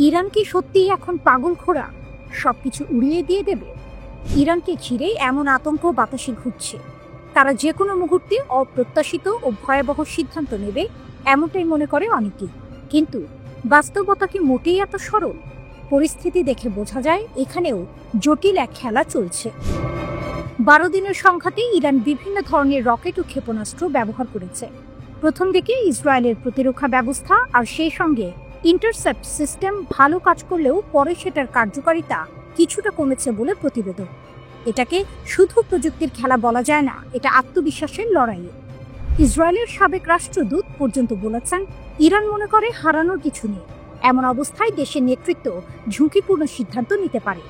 Iran কি সত্যিই এখন পাগলখোরা, সবকিছু উড়িয়ে দিয়ে দেবে? ইরানকে ঘিরে এমন আতঙ্ক বাতাসে ঘুরছে, তারা যে কোনো মুহূর্তে অপ্রত্যাশিত ও ভয়াবহ সিদ্ধান্ত নেবে, এমনটাই মনে করে অনেকেই। কিন্তু বাস্তবতা কি মোটেই এত সরল? পরিস্থিতি দেখে বোঝা যায় এখানেও জটিল এক খেলা চলছে। 12 দিনের সংঘাতে ইরান বিভিন্ন ধরনের রকেট ও ক্ষেপণাস্ত্র ব্যবহার করেছে। প্রথম দিকে ইসরায়েলের প্রতিরক্ষা ব্যবস্থা আর সেই সঙ্গে ইন্টারসেপ্ট সিস্টেম ভালো কাজ করলেও পরে সেটার কার্যকারিতা কিছুটা কমেছে বলে প্রতিবেদন। এটাকে শুধু প্রযুক্তির খেলা বলা যায় না, এটা আত্মবিশ্বাসের লড়াই। ইসরায়েলের সাবেক রাষ্ট্রদূত পর্যন্ত বলেছেন ইরান মনে করে হারানোর কিছু নেই। এমন অবস্থায় দেশের নেতৃত্ব ঝুঁকিপূর্ণ সিদ্ধান্ত নিতে পারে।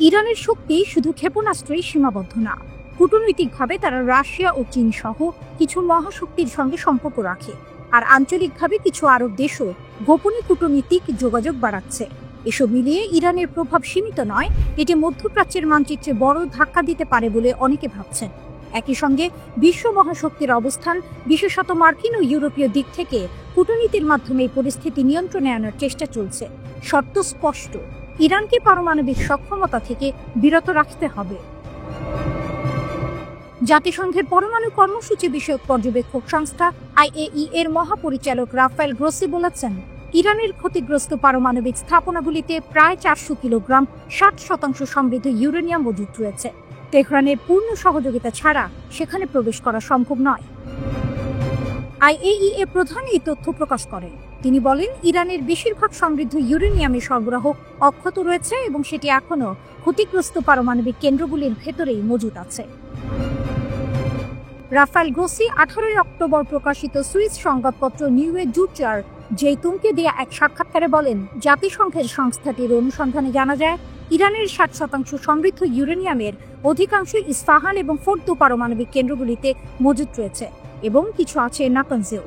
ইরানের শক্তি শুধু ক্ষেপণাস্ত্রেই সীমাবদ্ধ না, কূটনৈতিকভাবে তারা রাশিয়া ও চীন সহ কিছু মহাশক্তির সঙ্গে সম্পর্ক রাখে, আর আঞ্চলিকভাবে কিছু আরব দেশও গোপনে কূটনীতিক যোগাযোগ বাড়াচ্ছে। এসব মিলিয়ে ইরানের প্রভাব সীমিত নয়, এটি মধ্যপ্রাচ্যের মানচিত্রে বড় ধাক্কা দিতে পারে বলে অনেকে ভাবছেন। একই সঙ্গে বিশ্ব মহাশক্তির অবস্থান, বিশেষত মার্কিন ও ইউরোপীয় দিক থেকে কূটনীতির মাধ্যমে এই পরিস্থিতি নিয়ন্ত্রণে আনার চেষ্টা চলছে। শর্ত স্পষ্ট, ইরানকে পারমাণবিক সক্ষমতা থেকে বিরত রাখতে হবে। জাতিসংঘের পরমাণু কর্মসূচি বিষয়ক পর্যবেক্ষক সংস্থা IAEA এর মহাপরিচালক রাফায়েল গ্রোসি বলেছেন, ইরানের ক্ষতিগ্রস্ত পারমাণবিক স্থাপনাগুলিতে প্রায় 400 কিলোগ্রাম 60% সমৃদ্ধ ইউরেনিয়াম মজুত রয়েছে। তেহরানের পূর্ণ সহযোগিতা ছাড়া সেখানে প্রবেশ করা সম্ভব নয়। IAEA প্রধান এই তথ্য প্রকাশ করেন। তিনি বলেন, ইরানের বেশিরভাগ সমৃদ্ধ ইউরেনিয়ামের সরবরাহ অক্ষত রয়েছে এবং সেটি এখনও ক্ষতিগ্রস্ত পারমাণবিক কেন্দ্রগুলির ভেতরেই মজুত আছে। রাফায়েল গ্রোসি 18 অক্টোবর প্রকাশিত সুইস সংবাদপত্র নিউয়ে জুচার জেইতুনকে দেয়া এক সাক্ষাৎকারে বলেন, জাতিসংঘের সংস্থাটির অনুসন্ধানে জানা যায় ইরানের 60% সমৃদ্ধ ইউরেনিয়ামের অধিকাংশ ইস্পাহান এবং ফোর্দো পারমাণবিক কেন্দ্রগুলিতে মজুত রয়েছে এবং কিছু আছে নাতানজেও।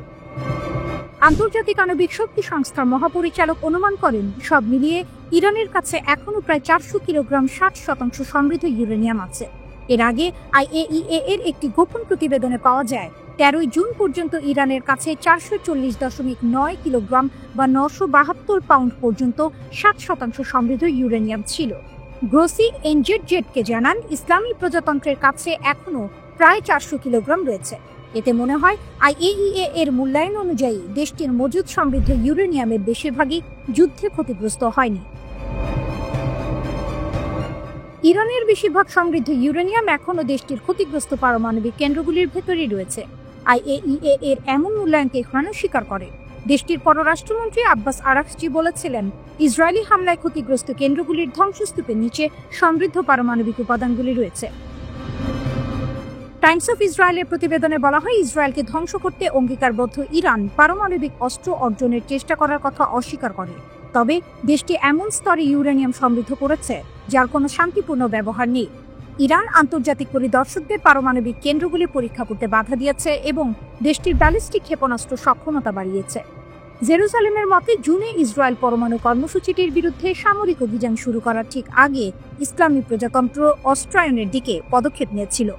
আন্তর্জাতিক আণবিক শক্তি সংস্থার মহাপরিচালক অনুমান করেন, সব মিলিয়ে ইরানের কাছে এখনও প্রায় 400 কিলোগ্রাম 60% সমৃদ্ধ ইউরেনিয়াম আছে। এর আগে IAEA এর একটি গোপন প্রতিবেদনে পাওয়া যায় 13 জুন পর্যন্ত ইরানের কাছে 440.9 কিলোগ্রাম বা 972 পাউন্ড পর্যন্ত 60% সমৃদ্ধ ইউরেনিয়াম ছিল। গ্রোসি এনজেডজেডকে জানান, ইসলামী প্রজাতন্ত্রের কাছে এখনও প্রায় 400 কিলোগ্রাম রয়েছে। এতে মনে হয় IAEA এর মূল্যায়ন অনুযায়ী দেশটির মজুদ সমৃদ্ধ ইউরেনিয়ামের বেশিরভাগই যুদ্ধে ক্ষতিগ্রস্ত হয়নি। ইরানের বেশিরভাগ সমৃদ্ধ ইউরেনিয়াম এখনও দেশটির ক্ষতিগ্রস্ত পারমাণবিক কেন্দ্রগুলির ভেতরেই রয়েছে। IAEA এর এমন মূল্যায়নকে তেহরান স্বীকার করে। দেশটির পররাষ্ট্রমন্ত্রী আব্বাস আরাকচি বলেছিলেন, ইসরায়েলি হামলায় ক্ষতিগ্রস্ত কেন্দ্রগুলির ধ্বংসস্তূপের নিচে সমৃদ্ধ পারমাণবিক উপাদানগুলি রয়েছে। টাইমস অফ ইসরায়েলের প্রতিবেদনে বলা হয়, ইসরায়েলকে ধ্বংস করতে অঙ্গীকারবদ্ধ ইরান পারমাণবিক অস্ত্র অর্জনের চেষ্টা করার কথা অস্বীকার করে। তবে দেশটি এমন স্তরে ইউরেনিয়াম সমৃদ্ধ করেছে যার কোনো শান্তিপূর্ণ ব্যবহার নেই। ইরান আন্তর্জাতিক পরিদর্শকদের পারমাণবিক কেন্দ্রগুলি পরীক্ষা করতে বাধা দিয়েছে এবং দেশটির ব্যালিস্টিক ক্ষেপণাস্ত্র সক্ষমতা বাড়িয়েছে। জেরুজালেমের মতে, জুনে ইসরায়েল পরমাণু কর্মসূচিটির বিরুদ্ধে সামরিক অভিযান শুরু করার ঠিক আগে ইসলামী প্রজাতন্ত্র অস্ত্রায়নের দিকে পদক্ষেপ নিয়েছিল।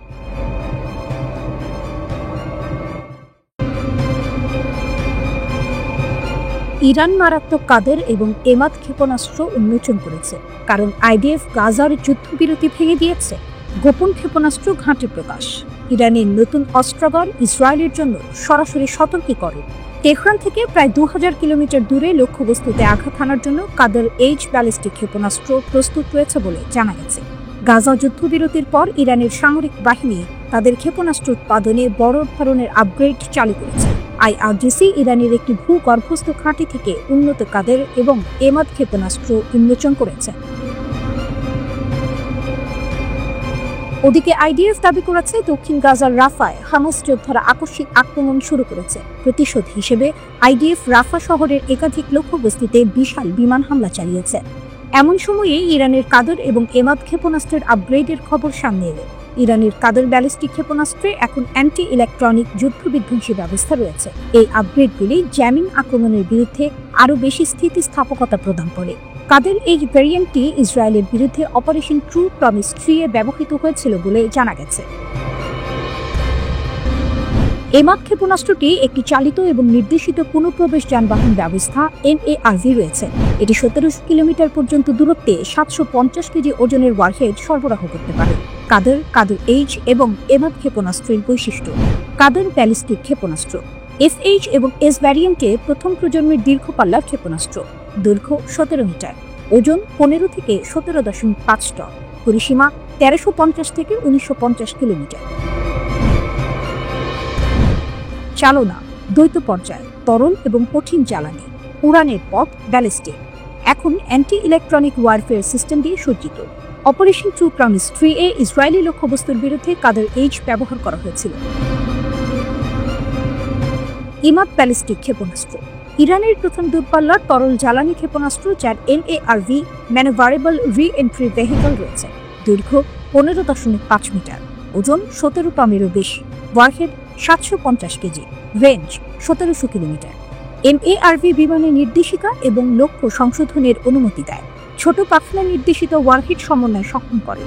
ইরান মারাত্মক কাদের এবং এমাদ ক্ষেপণাস্ত্র উন্মোচন করেছে, কারণ IDF গাজার যুদ্ধবিরতি ভেঙে দিয়েছে। গোপন ক্ষেপণাস্ত্র ঘাঁটি প্রকাশ। ইরানের নতুন অস্ত্রাগার ইসরায়েলের জন্য সরাসরি সতর্কীকরণ। তেহরান থেকে প্রায় 2000 কিলোমিটার দূরে লক্ষ্যবস্তুতে আঘাত হানার জন্য কাদের H ব্যালিস্টিক ক্ষেপণাস্ত্র প্রস্তুত রয়েছে বলে জানা গেছে। গাজা যুদ্ধবিরতির পর ইরানের সামরিক বাহিনী তাদের ক্ষেপণাস্ত্র উৎপাদনে বড় ধরনের আপগ্রেড চালু করেছে। IRGC ইরানের একটি ভূগর্ভস্থ ঘাঁটি থেকে উন্নত কাদের এবং এমাদ ক্ষেপণাস্ত্র উন্মোচন করেছে। ওদিকে IDF দাবি করেছে, দক্ষিণ গাজার রাফায় হামাস যোদ্ধারা আকস্মিক আক্রমণ শুরু করেছে। প্রতিশোধ হিসেবে IDF রাফা শহরের একাধিক লক্ষ্যবস্তুতে বিশাল বিমান হামলা চালিয়েছে। এমন সময়ে ইরানের কাদের এবং এমাদ ক্ষেপণাস্ত্রের আপগ্রেডের খবর সামনে এলো। ইরানের কাদের ব্যালিস্টিক ক্ষেপণাস্ত্রে এখন অ্যান্টি ইলেকট্রনিক যুদ্ধবিধ্বংসী ব্যবস্থা রয়েছে। এই আপগ্রেডগুলি জ্যামিং আক্রমণের বিরুদ্ধে আরও বেশি স্থিতিস্থাপকতা প্রদান করে। কাদের এই ভ্যারিয়েন্টটি ইসরায়েলের বিরুদ্ধে অপারেশন ট্রু প্রমিস 3 এ ব্যবহৃত হয়েছিল বলে জানা গেছে। এমাদ ক্ষেপণাস্ত্রটি একটি চালিত এবং নির্দেশিত পুনঃপ্রবেশ যানবাহন ব্যবস্থা MARV রয়েছে। এটি 1700 কিলোমিটার পর্যন্ত দূরত্বে 750 কেজি ওজনের ওয়ারহেড সরবরাহ করতে পারে। কাদের এইচ এবং এমাদ ক্ষেপণাস্ত্রের বৈশিষ্ট্য। কাদের ব্যালিস্টিক ক্ষেপণাস্ত্র FH এবং S ভ্যারিয়েন্টে প্রথম প্রজন্মের দীর্ঘ পাল্লার ক্ষেপণাস্ত্র। দৈর্ঘ্য 17 মিটার, ওজন 15 থেকে 17.5 টন, পরিসীমা 1350 থেকে 1950 কিলোমিটার। চালনা দ্বৈত পর্যায়, তরল এবং কঠিন জ্বালানি। উড়ানের পথ ব্যালিস্টিক। এখন অ্যান্টি ইলেকট্রনিক ওয়ারফেয়ার সিস্টেম দিয়ে সজ্জিত। Operation true promise 3A Israeli লক্ষ্যবস্তুর বিরুদ্ধে কাদের এইচ ব্যবহার করা হয়েছিল। ইমাদ ব্যালিস্টিক ক্ষেপণাস্ত্র ইরানের প্রথম দূরপাল্লার তরল জ্বালানি ক্ষেপণাস্ত্র, যার MARV ম্যানুভারেবল রি-এন্ট্রি ভেহিকল রয়েছে। দৈর্ঘ্য 15.5 মিটার, ওজন 17 টনেরও বেশি, warhead 750 KG, range 1700 kilometre. MARV বিমানের নির্দেশিকা এবং লক্ষ্য সংশোধনের অনুমতি দেয়। ছোট পাখনা নির্দেশিত ওয়ারহেড সমন্বয় সক্ষম করে।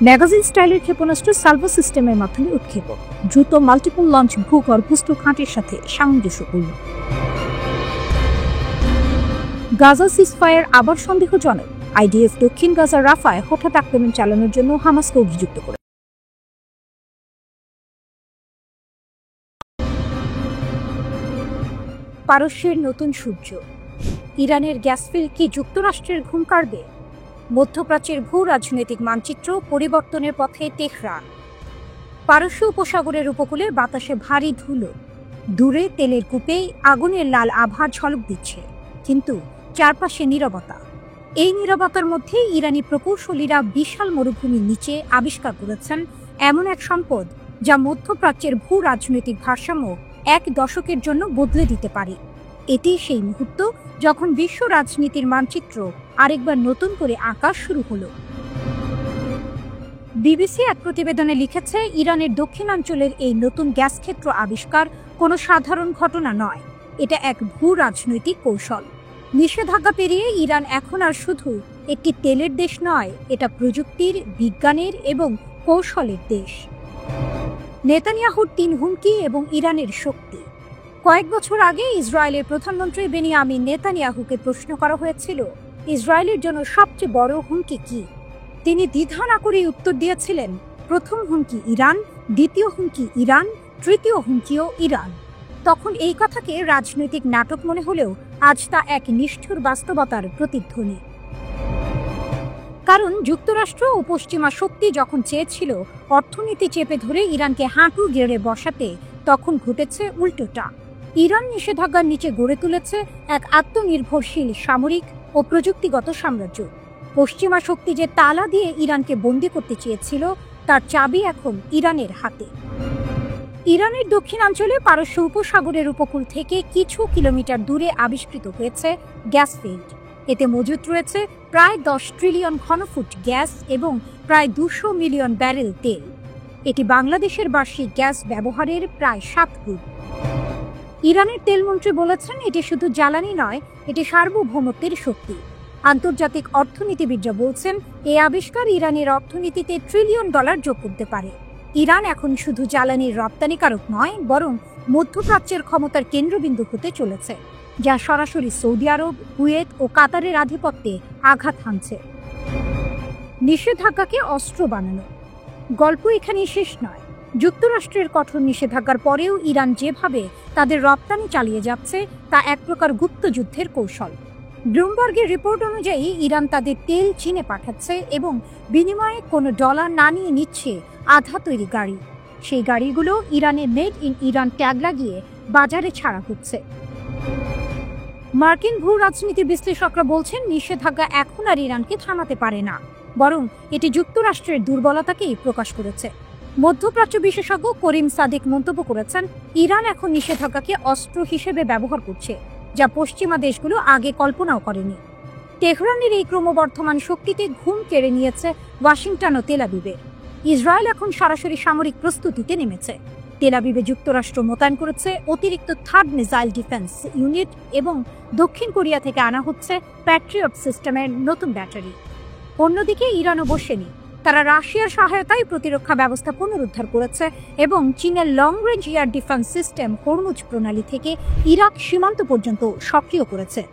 ম্যাগাজিন স্টাইলের ক্ষেপণাস্ত্র সালভো সিস্টেমের মাধ্যমে উৎক্ষেপণ। দ্রুত মাল্টিপল লঞ্চ ভূগর্ভস্থ ঘাঁটির সাথে সামঞ্জস্যপূর্ণ। গাজা সিজফায়ার আবার সন্দেহজনক। IDF দক্ষিণ গাজার রাফায় হঠাৎ আক্রমণ চালানোর জন্য হামাসকে অভিযুক্ত করে। পারস্যের নতুন সূর্য। ইরানের গ্যাসফিল্ড কি যুক্তরাষ্ট্রের ঘুম কাড়বে? মধ্যপ্রাচ্যের ভূ রাজনৈতিক মানচিত্র পরিবর্তনের পথে তেহরান। পারস্য উপসাগরের উপকূলে বাতাসে ভারী ধুলো। দূরে তেলের কূপে আগুনের লাল আভা ঝলক দিচ্ছে, কিন্তু চারপাশে নীরবতা। এই নীরবতার মধ্যে ইরানি প্রকৌশলীরা বিশাল মরুভূমির নিচে আবিষ্কার করেছেন এমন এক সম্পদ যা মধ্যপ্রাচ্যের ভূ রাজনৈতিক ভারসাম্য 1 দশকের জন্য বদলে দিতে পারে। এটি সেই মুহূর্ত যখন বিশ্ব রাজনীতির মানচিত্র আরেকবার নতুন করে আঁকা শুরু হলো। বিবিসি এক প্রতিবেদনে লিখেছে, ইরানের দক্ষিণাঞ্চলের এই নতুন গ্যাস ক্ষেত্র আবিষ্কার কোনো সাধারণ ঘটনা নয়, এটা এক ভূ রাজনৈতিক কৌশল। নিষেধাজ্ঞা পেরিয়ে ইরান এখন আর শুধু একটি তেলের দেশ নয়, এটা প্রযুক্তির, বিজ্ঞানের এবং কৌশলের দেশ। নেতানিয়াহুর 3 হুমকি এবং ইরানের শক্তি। কয়েক বছর আগে ইসরায়েলের প্রধানমন্ত্রী বেনিয়ামিন নেতানিয়াহুকে প্রশ্ন করা হয়েছিল, ইসরায়েলের জন্য সবচেয়ে বড় হুমকি কি? তিনি দ্বিধা না করেই উত্তর দিয়েছিলেন, প্রথম হুমকি ইরান, দ্বিতীয় হুমকি ইরান, তৃতীয় হুমকিও ইরান। তখন এই কথাকে রাজনৈতিক নাটক মনে হলেও আজ তা এক নিষ্ঠুর বাস্তবতার প্রতিধ্বনি। কারণ যুক্তরাষ্ট্র ও পশ্চিমা শক্তি যখন চেয়েছিল অর্থনীতি চেপে ধরে ইরানকে হাঁটু গেড়ে বসাতে, তখন ঘটেছে উল্টোটা। ইরান নিষেধাজ্ঞার নিচে গড়ে তুলেছে এক আত্মনির্ভরশীল সামরিক ও প্রযুক্তিগত সাম্রাজ্য। পশ্চিমা শক্তি যে তালা দিয়ে ইরানকে বন্দী করতে চেয়েছিল, তার চাবি এখন ইরানের হাতে। ইরানের দক্ষিণাঞ্চলে পারস্য উপসাগরের উপকূল থেকে কিছু কিলোমিটার দূরে আবিষ্কৃত হয়েছে গ্যাস ফিল্ড। এতে মজুত রয়েছে প্রায় 10 ট্রিলিয়ন ঘনফুট গ্যাস এবং প্রায় 200 মিলিয়ন ব্যারেল তেল। এটি বাংলাদেশের বার্ষিক গ্যাস ব্যবহারের প্রায় 7 গুণ। ইরানের তেলমন্ত্রী বলেছেন, এটি শুধু জ্বালানি নয়, এটি সার্বভৌমত্বের শক্তি। আন্তর্জাতিক অর্থনীতিবিদরা বলছেন, এই আবিষ্কার ইরানের অর্থনীতিতে $1 ট্রিলিয়ন যোগ করতে পারে। ইরান এখন শুধু জ্বালানির রপ্তানিকারক নয়, বরং মধ্যপ্রাচ্যের ক্ষমতার কেন্দ্রবিন্দু হতে চলেছে, যা সরাসরি সৌদি আরব, কুয়েত ও কাতারের আধিপত্যে আঘাত হানছে। নিষেধাজ্ঞাকে অস্ত্র বানানো। গল্প এখানেই শেষ নয়। যুক্তরাষ্ট্রের কঠোর নিষেধাজ্ঞার পরেও ইরান যেভাবে তাদের রপ্তানি চালিয়ে যাচ্ছে, তা এক প্রকার গুপ্তযুদ্ধের কৌশল। ব্লুমবার্গের রিপোর্ট অনুযায়ী ইরান তাদের তেল চীনে পাঠাচ্ছে এবং বিনিময়ে কোনো ডলার না নিয়ে নিচ্ছে আধা তৈরি গাড়ি। সেই গাড়িগুলো ইরানে মেড ইন ইরান ট্যাগ লাগিয়ে বাজারে ছাড়া হচ্ছে। মার্কিন ভূ রাজনীতি বিশ্লেষকরা বলছেন, নিষেধাজ্ঞা এখন আর ইরানকে থামাতে পারে না, বরং এটি যুক্তরাষ্ট্রের দুর্বলতাকেই প্রকাশ করেছে। মধ্যপ্রাচ্য বিশেষজ্ঞ করিম সাদিক মন্তব্য করেছেন, ইরান এখন নিষেধাজ্ঞাকে অস্ত্র হিসেবে ব্যবহার করছে, যা পশ্চিমা দেশগুলো আগে কল্পনাও করেনি। তেহরানের এই ক্রমবর্ধমান শক্তিতে ঘুম কেড়ে নিয়েছে ওয়াশিংটন ও তেল আবিবের। ইসরায়েল এখন সরাসরি সামরিক প্রস্তুতিতে নেমেছে। তেল আবিবে যুক্তরাষ্ট্র মোতায়েন করেছে অতিরিক্ত 3rd মিসাইল ডিফেন্স ইউনিট এবং দক্ষিণ কোরিয়া থেকে আনা হচ্ছে প্যাট্রিয়ট সিস্টেমের নতুন ব্যাটারি। অন্যদিকে ইরানও বসেনি। তারা রাশিয়ার সহায়তায় প্রতিরক্ষা ব্যবস্থা পুনরুদ্ধার করেছে এবং চীনের long range air defence system Hormuz প্রণালী থেকে ইরাক সীমান্ত পর্যন্ত সক্রিয় করেছে।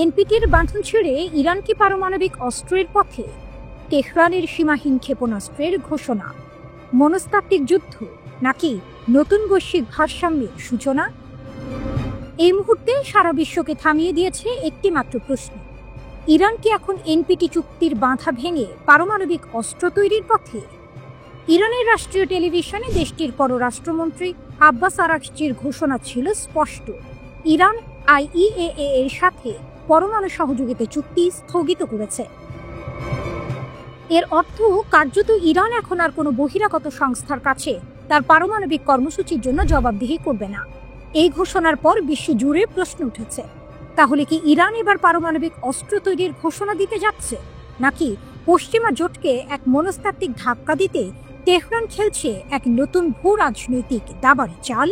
এনপিটির বাঁধন ছেড়ে ইরান কি পারমাণবিক অস্ত্রের পথে? তেহরানের সীমাহীন ক্ষেপণাস্ত্রের ঘোষণা, মনস্তাত্ত্বিক যুদ্ধ নাকি নতুন বৈশ্বিক ভারসাম্যের সূচনা? এই মুহূর্তে সারা বিশ্বকে থামিয়ে দিয়েছে একটি মাত্র প্রশ্ন: ইরান কি এখন এনপিটি চুক্তির বাঁধা ভেঙে পারমাণবিক অস্ত্র তৈরির পথে? ইরানের রাষ্ট্রীয় টেলিভিশনে দেশটির পররাষ্ট্রমন্ত্রী আব্বাস আরাগচির ঘোষণা ছিল স্পষ্ট: ইরান আইইএএ এর সাথে পরমাণু সহযোগিতা চুক্তি স্থগিত করেছে। এর অর্থ কার্যত ইরান এখন আর কোনো বহিরাগত সংস্থার কাছে তার পারমাণবিক কর্মসূচির জন্য জবাবদিহি করবে না। এই ঘোষণার পর বিশ্ব জুড়ে প্রশ্ন উঠেছে, তাহলে কি ইরান এবার পারমাণবিক অস্ত্র তৈরির ঘোষণা দিতে যাচ্ছে, নাকি পশ্চিমা জোটকে এক মনস্তাত্ত্বিক ধাক্কা দিতে তেহরান খেলছে এক নতুন ভূ রাজনৈতিক দাবার চাল?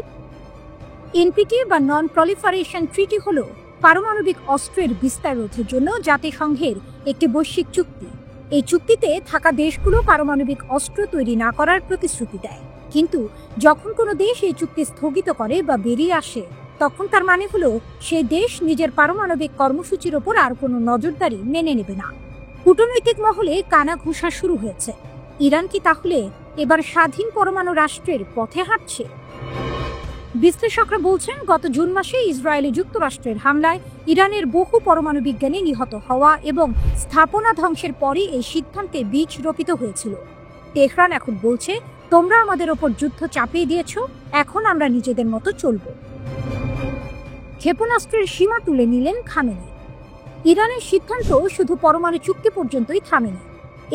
এনপিটি বা নন প্রলিফারেশন ট্রিটি হল পারমাণবিক অস্ত্রের বিস্তার রোধের জন্য জাতিসংঘের একটি বৈশ্বিক চুক্তি। এই চুক্তিতে থাকা দেশগুলো পারমাণবিক অস্ত্র তৈরি না করার প্রতিশ্রুতি দেয়, কিন্তু যখন কোনো দেশ এই চুক্তি স্থগিত করে বা বেরিয়ে আসে, তখন তার মানে হলো সেই দেশ নিজের পারমাণবিক কর্মসূচির ওপর আর কোনো নজরদারি মেনে নেবে না। কূটনৈতিক মহলে কানাঘুষা শুরু হয়েছে। ইরান কি তাহলে এবার স্বাধীন পরমাণু রাষ্ট্রের পথে হাঁটছে? বিশ্লেষকরা বলছেন, গত জুন মাসে ইসরায়েলে যুক্তরাষ্ট্রের হামলায় ইরানের বহু পরমাণু বিজ্ঞানী নিহত হওয়া এবং স্থাপনা ধ্বংসের পরই এই সিদ্ধান্তে বীজ রোপিত হয়েছিল। তেহরান এখন বলছে, তোমরা আমাদের ওপর যুদ্ধ চাপিয়ে দিয়েছ, এখন আমরা নিজেদের মতো চলব। ক্ষেপণাস্ত্রের সীমা তুলে নিলেন খামেনি। ইরানের সিদ্ধান্ত শুধু পরমাণু চুক্তি পর্যন্তই থামেনি,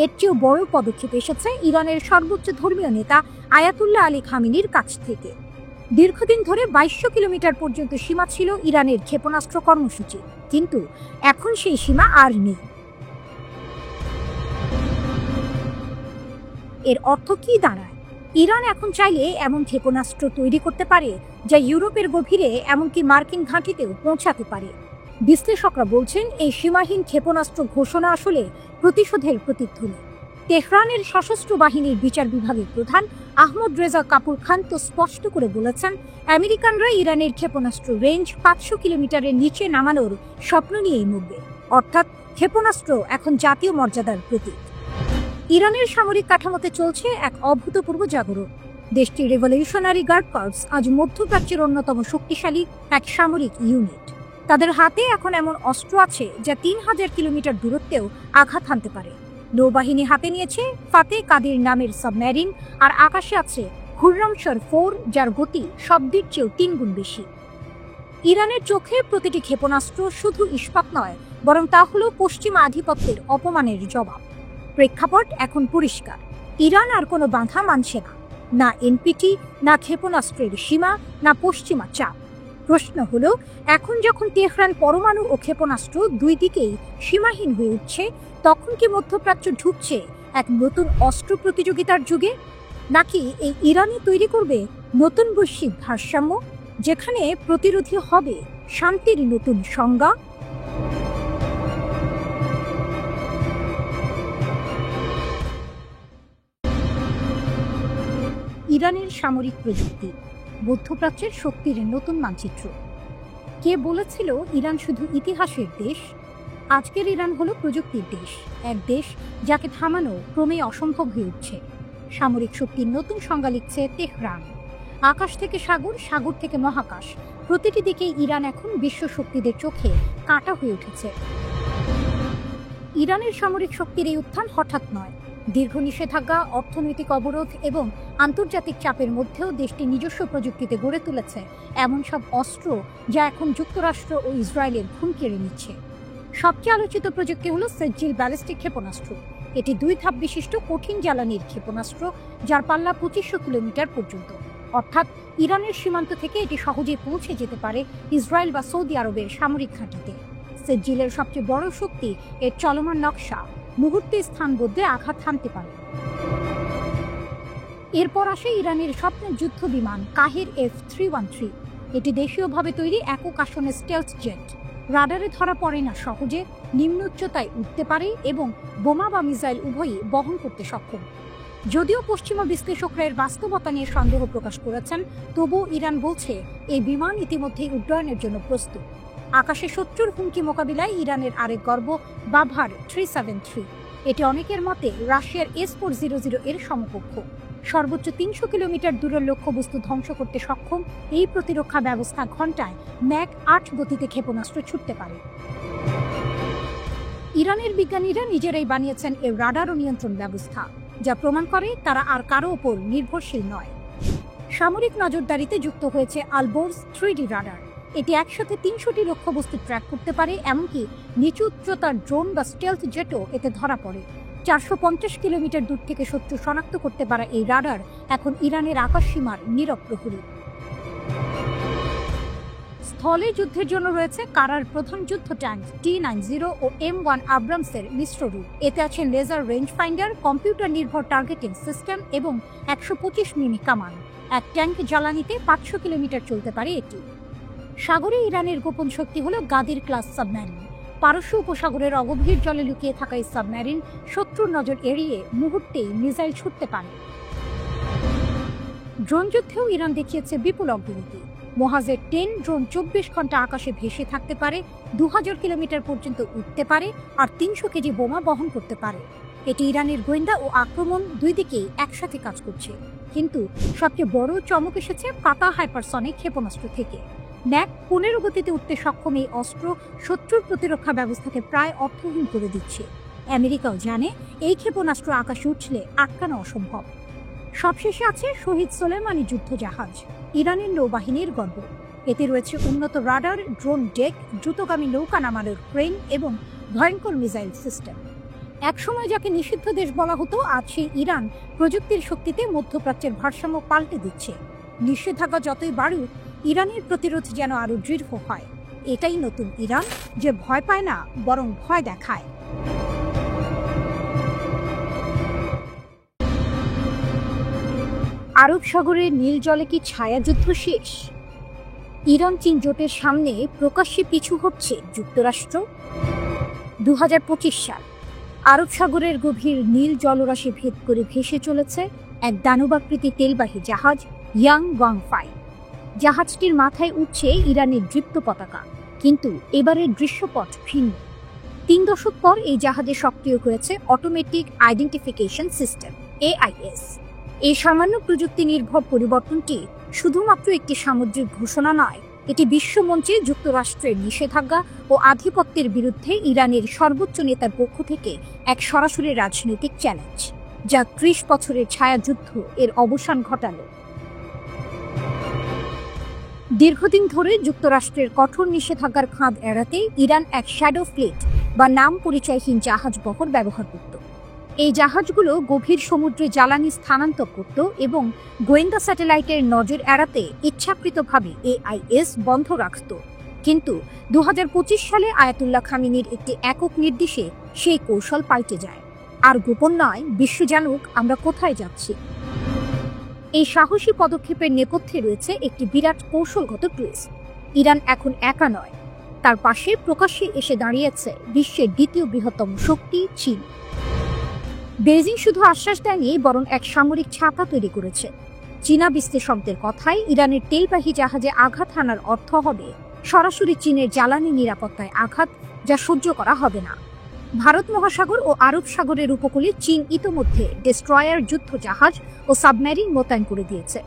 এর চেয়েও বড় পদক্ষেপ এসেছে ইরানের সর্বোচ্চ ধর্মীয় নেতা আয়াতুল্লাহ আলী খামেনির কাছ থেকে। দীর্ঘদিন ধরে 2200 কিলোমিটার পর্যন্ত সীমা ছিল ইরানের ক্ষেপণাস্ত্র কর্মসূচি, কিন্তু এখন সেই সীমা আর নেই। এর অর্থ কি দাঁড়ায়? ইরান এখন চাইলে এমন ক্ষেপণাস্ত্র তৈরি করতে পারে যা ইউরোপের গভীরে, এমনকি মার্কিন ঘাঁটিতেও পৌঁছাতে পারে। বিশ্লেষকরা বলছেন, এই সীমাহীন ক্ষেপণাস্ত্র ঘোষণা আসলে প্রতিশোধের প্রতিধ্বনি। তেহরানের সশস্ত্র বাহিনীর বিচার বিভাগের প্রধান আহমদ রেজা কাপুর খান তো স্পষ্ট করে বলেছেন, আমেরিকানরা ইরানের ক্ষেপণাস্ত্র রেঞ্জ 500 কিলোমিটারের নিচে নামানোর স্বপ্ন নিয়েই মরবে। অর্থাৎ ক্ষেপণাস্ত্র এখন জাতীয় মর্যাদার প্রতীক। ইরানের সামরিক কাঠামোতে চলছে এক অভূতপূর্ব জাগরণ। দেশটির রেভলিউশনারি গার্ড কর্পস আজ মধ্যপ্রাচ্যের অন্যতম শক্তিশালী এক সামরিক ইউনিট। তাদের হাতে এখন এমন অস্ত্র আছে যা 3000 কিলোমিটার দূরত্বেও আঘাত হানতে পারে। নৌবাহিনী হাতে নিয়েছে ফাতে কাদির নামের সাবমেরিন, আর আকাশে আছে খুররমশর 4, যার গতি শব্দের চেয়েও 3 গুণ বেশি। ইরানের চোখে প্রতিটি ক্ষেপণাস্ত্র শুধু ইস্পাত নয়, বরং তা হলো পশ্চিমা আধিপত্যের অপমানের জবাব। প্রেক্ষাপট এখন পরিষ্কার, ইরান আর কোনো বাধা মানছে না, না এনপিটি, না ক্ষেপণাস্ত্রের সীমা, না পশ্চিমা চাপ। প্রশ্ন হলো, এখন যখন তেহরান পরমাণু ও ক্ষেপণাস্ত্র দুই দিকেই সীমাহীন হয়ে উঠছে, তখন কি মধ্যপ্রাচ্য ঢুকছে এক নতুন অস্ত্র প্রতিযোগিতার যুগে, নাকি এই ইরানই তৈরি করবে নতুন বৈশ্বিক ভারসাম্য, যেখানে প্রতিরোধী হবে শান্তির নতুন সংজ্ঞা? ইরানের সামরিক প্রযুক্তি মধ্যপ্রাচ্যের শক্তির নতুন মানচিত্র। কে বলেছিল ইরান শুধু ইতিহাসের দেশ? আজকের ইরান হলো প্রযুক্তির দেশ, এক দেশ যাকে থামানো ক্রমে অসম্ভব হয়ে উঠছে। সামরিক শক্তির নতুন সংজ্ঞা লিখছে তেহরান। আকাশ থেকে সাগর, সাগর থেকে মহাকাশ, প্রতিটি দিকেই ইরান এখন বিশ্ব শক্তিদের চোখে কাঁটা হয়ে উঠেছে। ইরানের সামরিক শক্তির এই উত্থান হঠাৎ নয়। দীর্ঘ নিষেধাজ্ঞা, অর্থনৈতিক অবরোধ এবং আন্তর্জাতিক চাপের মধ্যেও দেশটি নিজস্ব প্রযুক্তিতে গড়ে তুলেছে এমন সব অস্ত্র যা এখন যুক্তরাষ্ট্র ও ইসরায়েলের ঘুম কেড়ে নিচ্ছে। সবচেয়ে আলোচিত প্রযুক্তি হলো সেজ্জিল ব্যালিস্টিক ক্ষেপণাস্ত্র। এটি 2 ধাপ বিশিষ্ট কঠিন জ্বালানির ক্ষেপণাস্ত্র, যার পাল্লা 2500 কিলোমিটার পর্যন্ত। অর্থাৎ ইরানের সীমান্ত থেকে এটি সহজেই পৌঁছে যেতে পারে ইসরায়েল বা সৌদি আরবের সামরিক ঘাঁটিতে। সেজ্জিলের সবচেয়ে বড় শক্তি এর চলমান নকশা, মুহূর্তে স্থান বদলে আঘাত হানতে পারে। এরপর আসে ইরানের স্বপ্নের যুদ্ধ বিমান কাহের F-313। এটি দেশীয়ভাবে তৈরি একক আসনের স্টেলথ জেট। রাডারে ধরা পড়ে না সহজে, নিম্ন উচ্চতায় উঠতে পারে এবং বোমা বা মিসাইল উভয়ই বহন করতে সক্ষম। যদিও পশ্চিমা বিশ্লেষকরা এর বাস্তবতা নিয়ে সন্দেহ প্রকাশ করেছেন, তবুও ইরান বলছে এই বিমান ইতিমধ্যেই উড্ডয়নের জন্য প্রস্তুত। আকাশে শত্রুর হুমকি মোকাবিলায় ইরানের আরেক গর্ব বাভার 373। এটি অনেকের মতে রাশিয়ার S-400 এর সমকক্ষ। সর্বোচ্চ 300 কিলোমিটার দূরের লক্ষ্যবস্তু ধ্বংস করতে সক্ষম এই প্রতিরক্ষা ব্যবস্থা ঘণ্টায় ম্যাক 8 গতিতে ক্ষেপণাস্ত্র ছুটতে পারে। ইরানের বিজ্ঞানীরা নিজেরাই বানিয়েছেন এই রাডার ও নিয়ন্ত্রণ ব্যবস্থা, যা প্রমাণ করে তারা আর কারো ওপর নির্ভরশীল নয়। সামরিক নজরদারিতে যুক্ত হয়েছে আলবোর্স 3D রাডার। এটি একসাথে 300টি লক্ষ্যবস্তু ট্র্যাক করতে পারে, এমনকি নিচু উচ্চতার ড্রোন বা স্টেলথ জেটও এতে ধরা পড়ে। 450 কিলোমিটার দূর থেকে শত্রু শনাক্ত করতে পারা এই রাডার এখন ইরানের আকাশ সীমার নীরব প্রহরী। স্থলে যুদ্ধের জন্য রয়েছে কারার প্রধান যুদ্ধ ট্যাঙ্ক T-90 ও M1 আব্রামসের মিশ্র রূপ। এতে আছে লেজার রেঞ্জ ফাইন্ডার, কম্পিউটার নির্ভর টার্গেটিং সিস্টেম এবং 125 মিমি কামান। এক ট্যাঙ্ক জ্বালানিতে 500 কিলোমিটার চলতে পারে এটি। সাগরে ইরানের গোপন শক্তি হল গাদির ক্লাস সাবমেরিন। পারস্য উপসাগরের অগভীর জলে লুকিয়ে থাকা এই সাবমেরিন শত্রুর নজর এড়িয়ে মুহূর্তেই মিসাইল ছুটতে পারে। ড্রোন যুদ্ধেও ইরান দেখিয়েছে বিপুল অগ্রগতি। মোহাজের 10 ড্রোন 24 ঘন্টা আকাশে ভেসে থাকতে পারে, 2000 কিলোমিটার পর্যন্ত উঠতে পারে আর 300 কেজি বোমা বহন করতে পারে। এটি ইরানের গোয়েন্দা ও আক্রমণ দুই দিকেই একসাথে কাজ করছে। কিন্তু সবচেয়ে বড় চমক এসেছে পাতা হাইপারসনিক ক্ষেপণাস্ত্র থেকে। ম্যাক 15 গতিতে উঠতে সক্ষম এই অস্ত্র শত্রুর প্রতিরক্ষা ব্যবস্থাকে প্রায় অর্থহীন করে দিচ্ছে। আমেরিকাও জানে এই ক্ষেপণাস্ত্র আকাশে উঠলে আটকানো অসম্ভব। সবশেষে আছে শহীদ সোলেমানি যুদ্ধ জাহাজ, ইরানের নৌবাহিনীর গর্ব। এতে রয়েছে উন্নত রাডার, ড্রোন ডেক, দ্রুতগামী নৌকা নামানোর ক্রেন এবং ভয়ঙ্কর মিসাইল সিস্টেম। একসময় যাকে নিষিদ্ধ দেশ বলা হতো, আজ সেই ইরান প্রযুক্তির শক্তিতে মধ্যপ্রাচ্যের ভারসাম্য পাল্টে দিচ্ছে। নিষেধাজ্ঞা যতই বাড়ুক, ইরানের প্রতিরোধ যেন আরো দৃঢ় হয়। এটাই নতুন ইরান, যে ভয় পায় না, বরং ভয় দেখায়। আরব সাগরের নীল জলে কি ছায়াযুদ্ধ শেষ? ইরান চীন জোটের সামনে প্রকাশ্যে পিছু হটছে যুক্তরাষ্ট্র। 2025 সাল। আরব সাগরের গভীর নীল জলরাশি ভেদ করে ভেসে চলেছে এক দানবাকৃতি তেলবাহী জাহাজ ইয়াং ওয়াং-5। জাহাজটির মাথায় উঠছে ইরানের দৃপ্ত পতাকা, কিন্তু এবারের দৃশ্যপট ভিন্ন। 3 দশক পর এই জাহাজে সক্রিয় হয়েছে অটোমেটিক আইডেন্টিফিকেশন সিস্টেম AIS। এই সামান্য প্রযুক্তি নির্ভর পরিবর্তনটি শুধুমাত্র একটি সামুদ্রিক ঘোষণা নয়, এটি বিশ্বমঞ্চে যুক্তরাষ্ট্রের নিষেধাজ্ঞা ও আধিপত্যের বিরুদ্ধে ইরানের সর্বোচ্চ নেতার পক্ষ থেকে এক সরাসরি রাজনৈতিক চ্যালেঞ্জ, যা 30 বছরের ছায়াযুদ্ধ এর অবসান ঘটালো। দীর্ঘদিন ধরে যুক্তরাষ্ট্রের কঠোর নিষেধাজ্ঞার ফাঁদ এড়াতে ইরান এক শ্যাডো ফ্লিট বা নাম পরিচয়হীন জাহাজ বহর ব্যবহার করত। এই জাহাজগুলো গভীর সমুদ্রে জ্বালানি স্থানান্তর করত এবং গোয়েন্দা স্যাটেলাইটের নজর এড়াতে ইচ্ছাকৃতভাবে AIS বন্ধ রাখত। কিন্তু 2025 সালে আয়াতুল্লাহ খামেনির একটি একক নির্দেশে সেই কৌশল পাল্টে যায়। আর গোপন নয়, বিশ্ব জানুক আমরা কোথায় যাচ্ছি। এই সাহসী পদক্ষেপের নেপথ্যে রয়েছে একটি বিরাট কৌশলগত টুইস্ট। ইরান এখন একা নয়, তার পাশে প্রকাশ্যে এসে দাঁড়িয়েছে বিশ্বের দ্বিতীয় বৃহত্তম শক্তি চীন। বেজিং শুধু আশ্বাস দেয়নি, বরং এক সামরিক ছাতা তৈরি করেছে। চীনা বিশ্লেষকদের কথায় ইরানের তেলবাহী জাহাজে আঘাত হানার অর্থ হবে সরাসরি চীনের জ্বালানি নিরাপত্তায় আঘাত, যা সহ্য করা হবে না। ভারত মহাসাগর ও আরব সাগরের উপকূলে চীন ইতোমধ্যে ডেস্ট্রয়ার, যুদ্ধ জাহাজ ও সাবমেরিন মোতায়েন করে দিয়েছে।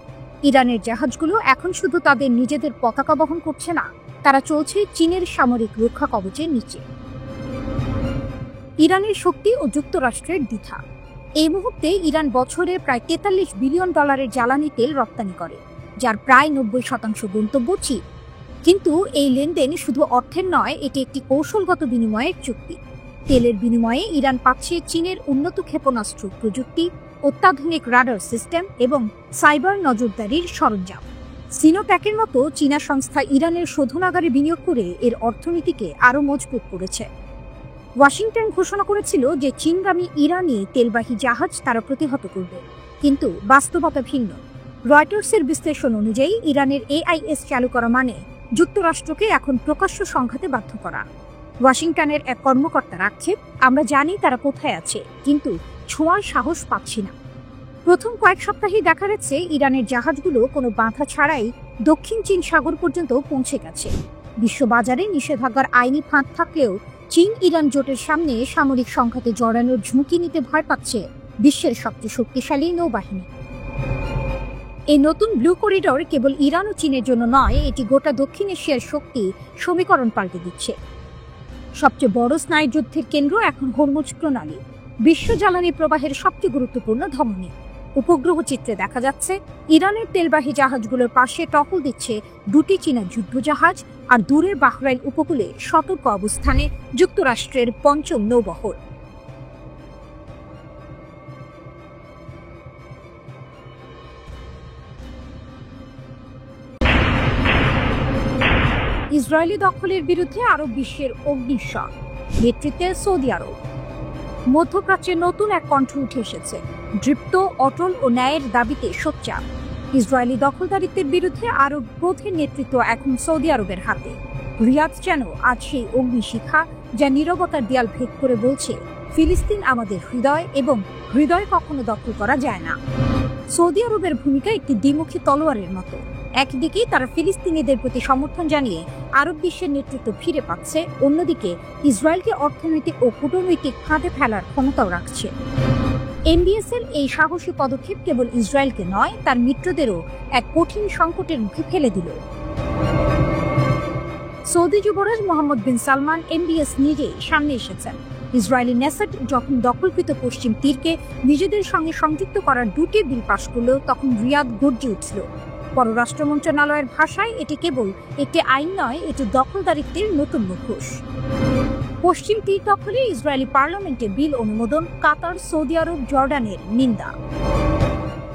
ইরানের জাহাজগুলো এখন শুধু তাদের নিজেদের পতাকা বহন করছে না, তারা চলছে চীনের সামরিক রক্ষা কবচের নিচে। ইরানের শক্তি ও যুক্তরাষ্ট্রের দ্বিধা। এই মুহূর্তে ইরান বছরে প্রায় $43 বিলিয়ন জ্বালানি তেল রপ্তানি করে, যার প্রায় 90% গন্তব্য চীন। কিন্তু এই লেনদেন শুধু অর্থের নয়, এটি একটি কৌশলগত বিনিময়ের চুক্তি। তেলের বিনিময়ে ইরান পাচ্ছে চীনের উন্নত ক্ষেপণাস্ত্র প্রযুক্তি, অত্যাধুনিক রাডার সিস্টেম এবং সাইবার নজরদারির সরঞ্জাম। সিনোপ্যাকের মতো চীনা সংস্থা ইরানের শোধনাগারে বিনিয়োগ করে এর অর্থনীতিকে আরও মজবুত করেছে। ওয়াশিংটন ঘোষণা করেছিল যে চীনগামী ইরানি তেলবাহী জাহাজ তারা প্রতিহত করবে, কিন্তু বাস্তবতা ভিন্ন। রয়টার্সের বিশ্লেষণ অনুযায়ী ইরানের AIS চালু করা মানে যুক্তরাষ্ট্রকে এখন প্রকাশ্য সংঘাতে বাধ্য করা। ওয়াশিংটনের এক কর্মকর্তার আক্ষেপ, আমরা জানি তারা কোথায় আছে, কিন্তু ছোঁয়ার সাহস পাচ্ছি না। প্রথম কয়েক সপ্তাহেই দেখা যাচ্ছে ইরানের জাহাজগুলো কোনো বাধা ছাড়াই দক্ষিণ চীন সাগর পর্যন্ত পৌঁছে গেছে। বিশ্ববাজারে নিষেধাজ্ঞার আইনি ফাঁদ থাকলেও চীন ইরান জোটের সামনে সামরিক সংঘাতে জড়ানোর ঝুঁকি নিতে ভয় পাচ্ছে বিশ্বের সবচেয়ে শক্তিশালী নৌবাহিনী। এই নতুন ব্লু করিডর কেবল ইরান ও চীনের জন্য নয়, এটি গোটা দক্ষিণ এশিয়ার শক্তি সমীকরণ পাল্টে দিচ্ছে। সবচেয়ে বড় স্নায়ুযুদ্ধের কেন্দ্র এখন হরমুজ প্রণালী, বিশ্ব জ্বালানি প্রবাহের সবচেয়ে গুরুত্বপূর্ণ ধমনী। উপগ্রহ চিত্রে দেখা যাচ্ছে ইরানের তেলবাহী জাহাজগুলোর পাশে টহল দিচ্ছে দুটি চীনা যুদ্ধজাহাজ, আর দূরের বাহরাইন উপকূলে সতর্ক অবস্থানে যুক্তরাষ্ট্রের পঞ্চম নৌবহর। ইসরায়েলি দখলের বিরুদ্ধে আরব বিশ্বের অগ্নিশক, নেতৃত্বে সৌদি আরব। মধ্যপ্রাচ্যে নতুন এক কণ্ঠ উঠে এসেছে, দৃপ্ত, অটল ও ন্যায়ের দাবিতে সোচ্চার। ইসরায়েলি দখলদারিত্বের বিরুদ্ধে আরব ক্রোধের নেতৃত্ব এখন সৌদি আরবের হাতে। রিয়াদ যেন আজ সেই অগ্নিশিখা, যা নীরবতার দেয়াল ভেদ করে বলছে, ফিলিস্তিন আমাদের হৃদয়, এবং হৃদয় কখনো দখল করা যায় না। সৌদি আরবের ভূমিকা একটি দ্বিমুখী তলোয়ারের মতো। একদিকে তারা ফিলিস্তিনিদের প্রতি সমর্থন জানিয়ে আরব বিশ্বের নেতৃত্ব ফিরে পাচ্ছে, অন্যদিকে ইসরায়েলকে অর্থনৈতিক ও কূটনৈতিক ফাঁদে ফেলার ক্ষমতাও রাখছে। MBS-এর এই সাহসী পদক্ষেপ কেবল ইসরায়েলকে নয়, তার মিত্রদেরও এক কঠিন সংকটের মুখে ফেলে দিল। সৌদি যুবরাজ মোহাম্মদ বিন সালমান MBS নিজেই সামনে এসেছেন। ইসরায়েলি নেসাট যখন দখলকৃত পশ্চিম তীরকে নিজেদের সঙ্গে সংযুক্ত করার দুটি বিল পাশ করল, তখন রিয়াদ গর্জে উঠল। পররাষ্ট্র মন্ত্রণালয়ের ভাষায় এটি কেবল একটি আইন নয়, এটি দখলদারিত্বের নতুন মুখোশ। পশ্চিম তীর দখলে ইসরায়েলি পার্লামেন্টে বিল অনুমোদন, কাতার, সৌদি আরব, জর্ডানের নিন্দা।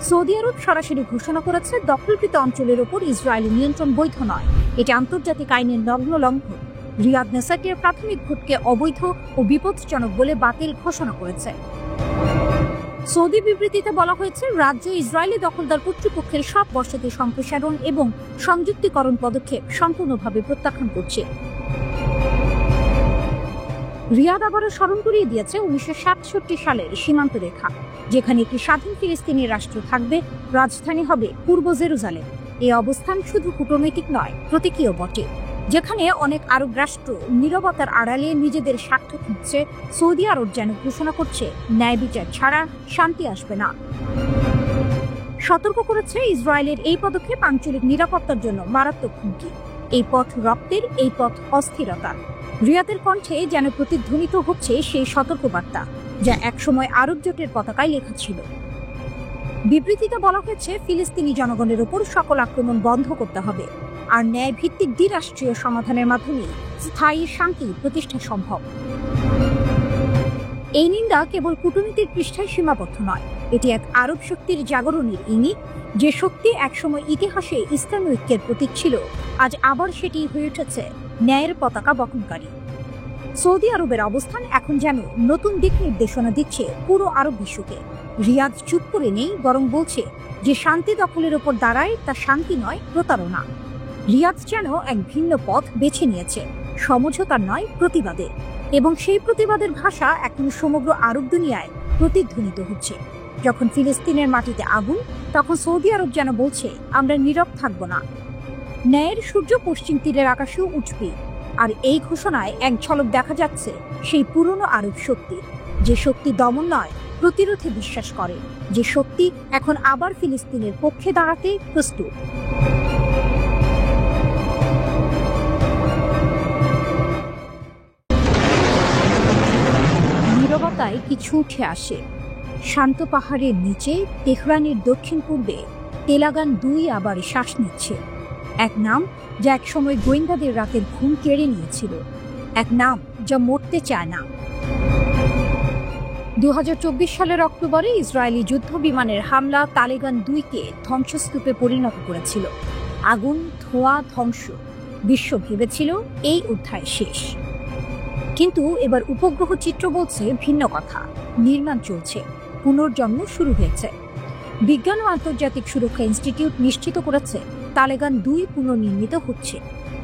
সৌদি আরব সরাসরি ঘোষণা করেছে দখলকৃত অঞ্চলের ওপর ইসরায়েলি নিয়ন্ত্রণ বৈধ নয়, এটি আন্তর্জাতিক আইনের নগ্ন লঙ্ঘন। রিয়াদ নেসাটের প্রাথমিক ভোটকে অবৈধ ও বিপজ্জনক বলে বাতিল ঘোষণা করেছে। সৌদি বিবৃতিতে বলা হয়েছে, রাজ্য ইসরায়েলি দখলদার কর্তৃপক্ষের সব বসতি সম্প্রসারণ এবং সংযুক্তিকরণ পদক্ষেপ সম্পূর্ণভাবে প্রত্যাখ্যান করছে। রিয়াদ আবারও স্মরণ করিয়ে দিয়েছে 1967 সালের সীমান্ত রেখা, যেখানে একটি স্বাধীন ফিলিস্তিনি রাষ্ট্র থাকবে, রাজধানী হবে পূর্ব জেরুজালেম। এই অবস্থান শুধু কূটনৈতিক নয়, প্রতীকীয় বটে। যেখানে অনেক আরব রাষ্ট্র নীরবতার আড়ালে নিজেদের স্বার্থ খুঁজছে, সৌদি আরব যেন ঘোষণা করছে, ন্যায় বিচার ছাড়া শান্তি আসবে না। সতর্ক করেছে, ইসরায়েলের এই পদক্ষেপ আঞ্চলিক নিরাপত্তার জন্য মারাত্মক হুমকি। এই পথ রক্তের, এই পথ অস্থিরতার। রিয়াদের কণ্ঠে যেন প্রতিধ্বনিত হচ্ছে সেই সতর্কবার্তা, যা একসময় আরব জোটের পতাকায় লেখা ছিল। বিবৃতিতে বলা হয়েছে, ফিলিস্তিনি জনগণের উপর সকল আক্রমণ বন্ধ করতে হবে, আর ন্যায় ভিত্তিক দ্বিরাষ্ট্রীয় সমাধানের মাধ্যমে স্থায়ী শান্তি প্রতিষ্ঠা সম্ভব। এই নিন্দা কেবল কূটনীতির পৃষ্ঠায় সীমাবদ্ধ নয়, এটি এক আরব শক্তির জাগরণের ইঙ্গিত। যে শক্তি একসময় ইতিহাসে ইসলামী ঐক্যের প্রতীক ছিল, আজ আবার সেটি হয়ে উঠেছে ন্যায়ের পতাকা বহনকারী। সৌদি আরবের অবস্থান এখন যেন নতুন দিক নির্দেশনা দিচ্ছে পুরো আরব বিশ্বকে। রিয়াদ চুপ করে নেই, বরং বলছে, যে শান্তি দখলের ওপর দাঁড়ায় তা শান্তি নয়, প্রতারণা। রিয়াদ যেন এক ভিন্ন পথ বেছে নিয়েছে, সমঝোতার নয়, প্রতিবাদের। এবং সেই প্রতিবাদের ভাষা এখন সমগ্র আরব দুনিয়ায় প্রতিধ্বনিত হচ্ছে। যখন ফিলিস্তিনের মাটিতে আগুন, তখন সৌদি আরব যেন বলছে, আমরা নীরব থাকব না। ন্যায়ের সূর্য পশ্চিম তীরের আকাশেও উঠবে। আর এই ঘোষণায় এক ঝলক দেখা যাচ্ছে সেই পুরনো আরব শক্তির, যে শক্তি দমন নয়, প্রতিরোধে বিশ্বাস করে, যে শক্তি এখন আবার ফিলিস্তিনের পক্ষে দাঁড়াতে প্রস্তুত। নীরবতায় কিছু উঠে আসে। শান্ত পাহাড়ের নিচে তেহরানের দক্ষিণ পূর্বে তেলাগান 2 আবার শ্বাস নিচ্ছে। এক নাম যা একসময় গোয়েন্দাদের রাতের ঘুম কেড়ে নিয়েছিল, এক নাম যা মরতে চায় না। 2024 সালের অক্টোবরে ইসরায়েলি যুদ্ধ বিমানের হামলা তালেগান 2-কে ধ্বংসস্তূপে পরিণত করেছিল। আগুন, ধোঁয়া, ধ্বংস। বিশ্ব ভেবেছিল এই অধ্যায় শেষ। কিন্তু এবার উপগ্রহ চিত্র বলছে ভিন্ন কথা। নির্মাণ চলছে, পুনর্জন্ম শুরু হয়েছে। বিজ্ঞান ও আন্তর্জাতিক সুরক্ষা ইনস্টিটিউট নিশ্চিত করেছে তালেবান 2 পুনর্নির্মিত হচ্ছে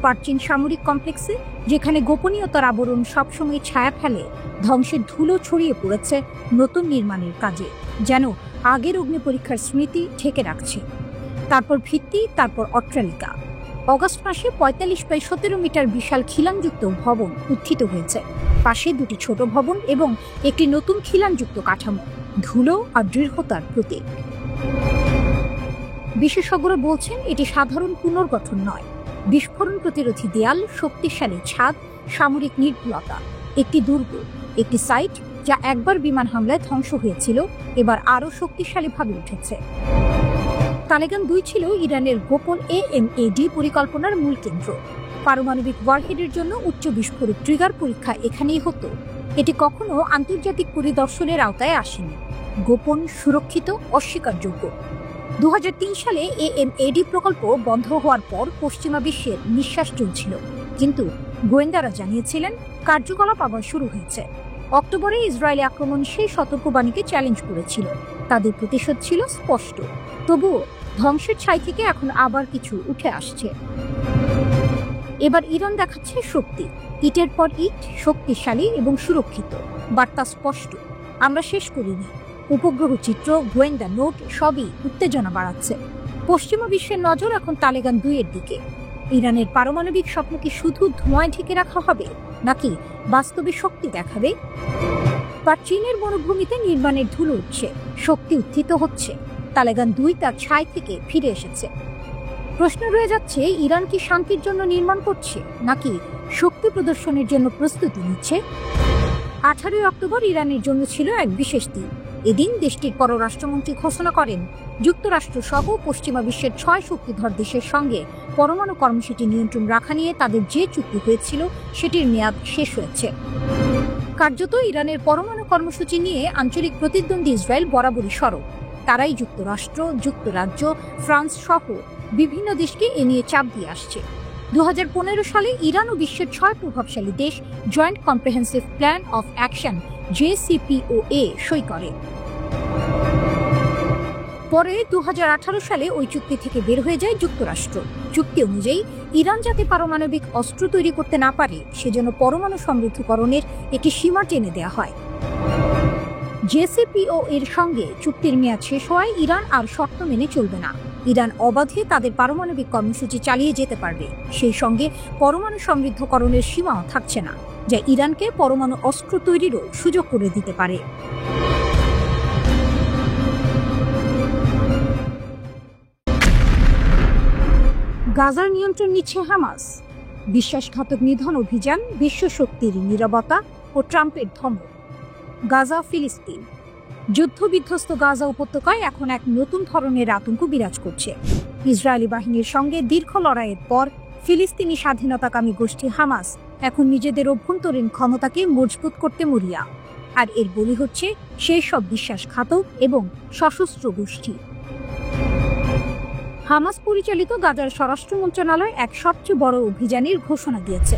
প্রাচীন সামরিক কমপ্লেক্সে, যেখানে গোপনীয়তার আবরণ সবসময় ছায়া ফেলে। ধ্বংসের ধুলো ছড়িয়ে পড়েছে নতুন নির্মাণের কাজে, যেন আগের অগ্নি পরীক্ষার স্মৃতি ঢেকে রাখছে। তারপর ভিত্তি, তারপর অট্টালিকা। অগস্ট মাসে 45 বাই 17 মিটার বিশাল খিলানযুক্ত ভবন উত্থিত হয়েছে। পাশে 2টি ছোট ভবন এবং একটি নতুন খিলানযুক্ত কাঠামো, ধুলো আর দৃঢ়তার প্রতীক। বিশেষজ্ঞরা বলছেন এটি সাধারণ পুনর্গঠন নয়, বিস্ফোরণ প্রতিরোধী দেয়াল, শক্তিশালী ছাদ, সামরিক নির্ভুলতা। একটি দুর্গ, একটি সাইট যা একবার বিমান হামলায় ধ্বংস হয়েছিল, এবার আরও শক্তিশালীভাবে উঠেছে। তালেবান 2 ছিল ইরানের গোপন AMAD পরিকল্পনার মূল কেন্দ্র। পারমাণবিক ওয়ারহেডের জন্য উচ্চ বিস্ফোরক ট্রিগার পরীক্ষা এখানেই হতো। এটি কখনো আন্তর্জাতিক পরিদর্শনের আওতায় আসেনি, গোপন, সুরক্ষিত, অস্বীকারযোগ্য। 2003 সালে AMAD প্রকল্প বন্ধ হওয়ার পর পশ্চিমা বিশ্বের নিঃশ্বাস চলছিল, কিন্তু গোয়েন্দারা জানিয়েছিলেন কার্যকলাপ আবার শুরু হয়েছে। অক্টোবরে ইসরায়েলি আক্রমণ সেই সতর্কবাণীকে চ্যালেঞ্জ করেছিল। তাদের প্রতিশোধ ছিল স্পষ্ট। তবুও ধ্বংসের ছাই থেকে এখন আবার কিছু উঠে আসছে। এবার ইরান দেখাচ্ছে শক্তি, ইটের পর ইট, শক্তিশালী এবং সুরক্ষিত। বার্তা স্পষ্ট, আমরা শেষ করিনি। উপগ্রহ চিত্র, গোয়েন্দা নোট সবই উত্তেজনা বাড়াচ্ছে। পশ্চিমা বিশ্বের নজর এখন তালেবান 2 এর দিকে। ইরানের পারমাণবিক স্বপ্ন কি শুধু ধোঁয়ায় ঢেকে রাখা হবে, নাকি বাস্তবে শক্তি দেখাবে? বা চীনের মরুভূমিতে নির্মাণের ধুলো উঠছে, শক্তি উত্থিত হচ্ছে। তালেবান 2 তার ছাই থেকে ফিরে এসেছে। প্রশ্ন রয়ে যাচ্ছে, ইরান কি শান্তির জন্য নির্মাণ করছে, নাকি শক্তি প্রদর্শনের জন্য প্রস্তুতি নিচ্ছে? 18 অক্টোবর ইরানের জন্য ছিল এক বিশেষ দিন। এদিন দেশটির পররাষ্ট্রমন্ত্রী ঘোষণা করেন যুক্তরাষ্ট্র সহ পশ্চিমা বিশ্বের 6 শক্তিধর দেশের সঙ্গে পরমাণু কর্মসূচি নিয়ন্ত্রণ রাখা নিয়ে তাদের যে চুক্তি হয়েছিল সেটির মেয়াদ শেষ হয়েছে। কার্যত ইরানের পরমাণু কর্মসূচি নিয়ে আঞ্চলিক প্রতিদ্বন্দ্বী ইসরায়েল বরাবরই সরব। তারাই যুক্তরাষ্ট্র, যুক্তরাজ্য, ফ্রান্স সহ বিভিন্ন দেশকে এ নিয়ে চাপ দিয়ে আসছে। 2015 সালে ইরান ও বিশ্বের 6 প্রভাবশালী দেশ joint comprehensive plan of action JCPOA সই করে। পরে 2018 সালে ওই চুক্তি থেকে বের হয়ে যায় যুক্তরাষ্ট্র। চুক্তি অনুযায়ী ইরান যাতে পারমাণবিক অস্ত্র তৈরি করতে না পারে, সেজন্য পরমাণু সমৃদ্ধকরণের একটি সীমা টেনে দেওয়া হয়। JCPOA এর সঙ্গে চুক্তির মেয়াদ শেষ হওয়ায় ইরান আর শর্ত মেনে চলবে না। ইরান অবাধে তাদের পারমাণবিক কর্মসূচি চালিয়ে যেতে পারবে। সেই সঙ্গে পরমাণু সমৃদ্ধকরণের সীমাও থাকছে না, যা ইরানকে পরমাণু অস্ত্র তৈরিরও সুযোগ করে দিতে পারে। গাজার নিয়ন্ত্রণ নিচ্ছে হামাস। বিশ্বাসঘাতক নিধন অভিযান, বিশ্ব শক্তির নীরবতা ও ট্রাম্পের ধমক। গাজা, ফিলিস্তিন। যুদ্ধবিধ্বস্ত গাজা উপত্যকায় এখন এক নতুন ধরনের আতঙ্ক বিরাজ করছে। ইসরায়েলি বাহিনীর সঙ্গে দীর্ঘ লড়াইয়ের পর ফিলিস্তিনি স্বাধীনতাকামী গোষ্ঠী হামাস এখন নিজেদের অভ্যন্তরীণ ক্ষমতাকে মজবুত করতে মরিয়া। আর এর বলি হচ্ছে সেই সব বিশ্বাসঘাতক এবং সশস্ত্র গোষ্ঠী। হামাস পরিচালিত গাজার স্বরাষ্ট্র মন্ত্রণালয় এক সবচেয়ে বড় অভিযানের ঘোষণা দিয়েছে,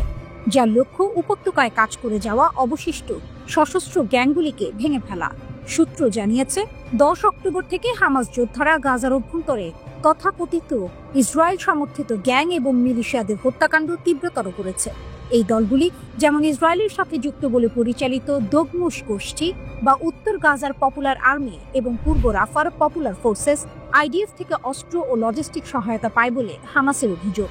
যার লক্ষ্য উপত্যকায় কাজ করে যাওয়া অবশিষ্ট সশস্ত্র গ্যাংগুলিকে ভেঙে ফেলা। সূত্র জানিয়েছে 10 অক্টোবর থেকে হামাস যোদ্ধারা গাজার অভ্যন্তরে তথাকথিত ইসরায়েল সমর্থিত গ্যাং এবং মিলিশিয়াদের হত্যাকাণ্ড তীব্রতর করেছে। এই দলগুলি যেমন ইসরায়েলের সাথে যুক্ত বলে পরিচালিত দগমুশ গোষ্ঠী বা উত্তর গাজার পপুলার আর্মি এবং পূর্ব রাফার পপুলার ফোর্সেস IDF থেকে অস্ত্র ও লজিস্টিক সহায়তা পায় বলে হামাসের অভিযোগ।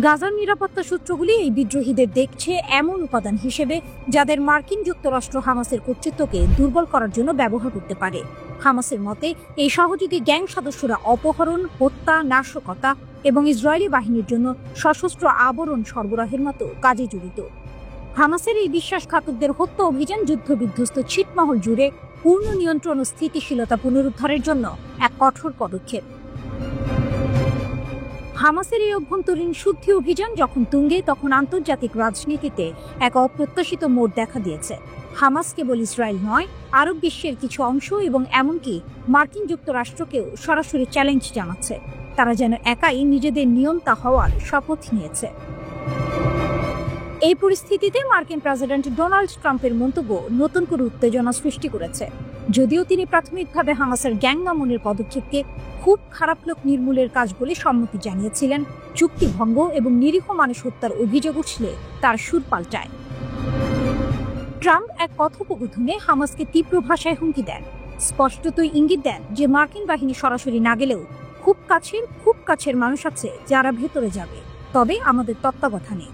গাজার নিরাপত্তা সূত্রগুলি এই বিদ্রোহীদের দেখছে এমন উপাদান হিসেবে যাদের মার্কিন যুক্তরাষ্ট্র হামাসের কর্তৃত্বকে দুর্বল করার জন্য ব্যবহার করতে পারে। হামাসের মতে এই সহযোগী গ্যাং সদস্যরা অপহরণ, হত্যা, নাশকতা এবং ইসরায়েলি বাহিনীর জন্য সশস্ত্র আবরণ সরবরাহের মতো কাজে জড়িত। হামাসের এই বিশ্বাসঘাতকদের হত্যা অভিযান যুদ্ধবিধ্বস্ত ছিটমহল জুড়ে পূর্ণ নিয়ন্ত্রণ ও স্থিতিশীলতা পুনরুদ্ধারের জন্য এক কঠোর পদক্ষেপ। হামাসের এই অভ্যন্তরীণ শুদ্ধি অভিযান যখন তুঙ্গে, তখন আন্তর্জাতিক রাজনীতিতে এক অপ্রত্যাশিত মোড় দেখা দিয়েছে। হামাস কেবল ইসরায়েল নয়, আরব বিশ্বের কিছু অংশ এবং এমনকি মার্কিন যুক্তরাষ্ট্রকেও সরাসরি চ্যালেঞ্জ জানাচ্ছে। তারা যেন একাই নিজেদের নিয়ন্তা হওয়ার শপথ নিয়েছে। এই পরিস্থিতিতে মার্কিন প্রেসিডেন্ট ডোনাল্ড ট্রাম্পের মন্তব্য নতুন করে উত্তেজনা সৃষ্টি করেছে। যদিও তিনি প্রাথমিকভাবে হামাসের গ্যাং দমনের পদক্ষেপকে খুব খারাপ লোক নির্মূলের কাজ বলে সম্মতি জানিয়েছিলেন, চুক্তি ভঙ্গ এবং নিরীহ মানুষ হত্যার অভিযোগ উঠলে তার সুর পাল্টায়। ট্রাম্প এক কথোপকথনে হামাসকে তীব্র ভাষায় হুমকি দেন, স্পষ্টতই ইঙ্গিত দেন যে মার্কিন বাহিনী সরাসরি না গেলেও খুব কাছের মানুষ আছে যারা ভেতরে যাবে, তবে আমাদের তত্ত্বাবধানে।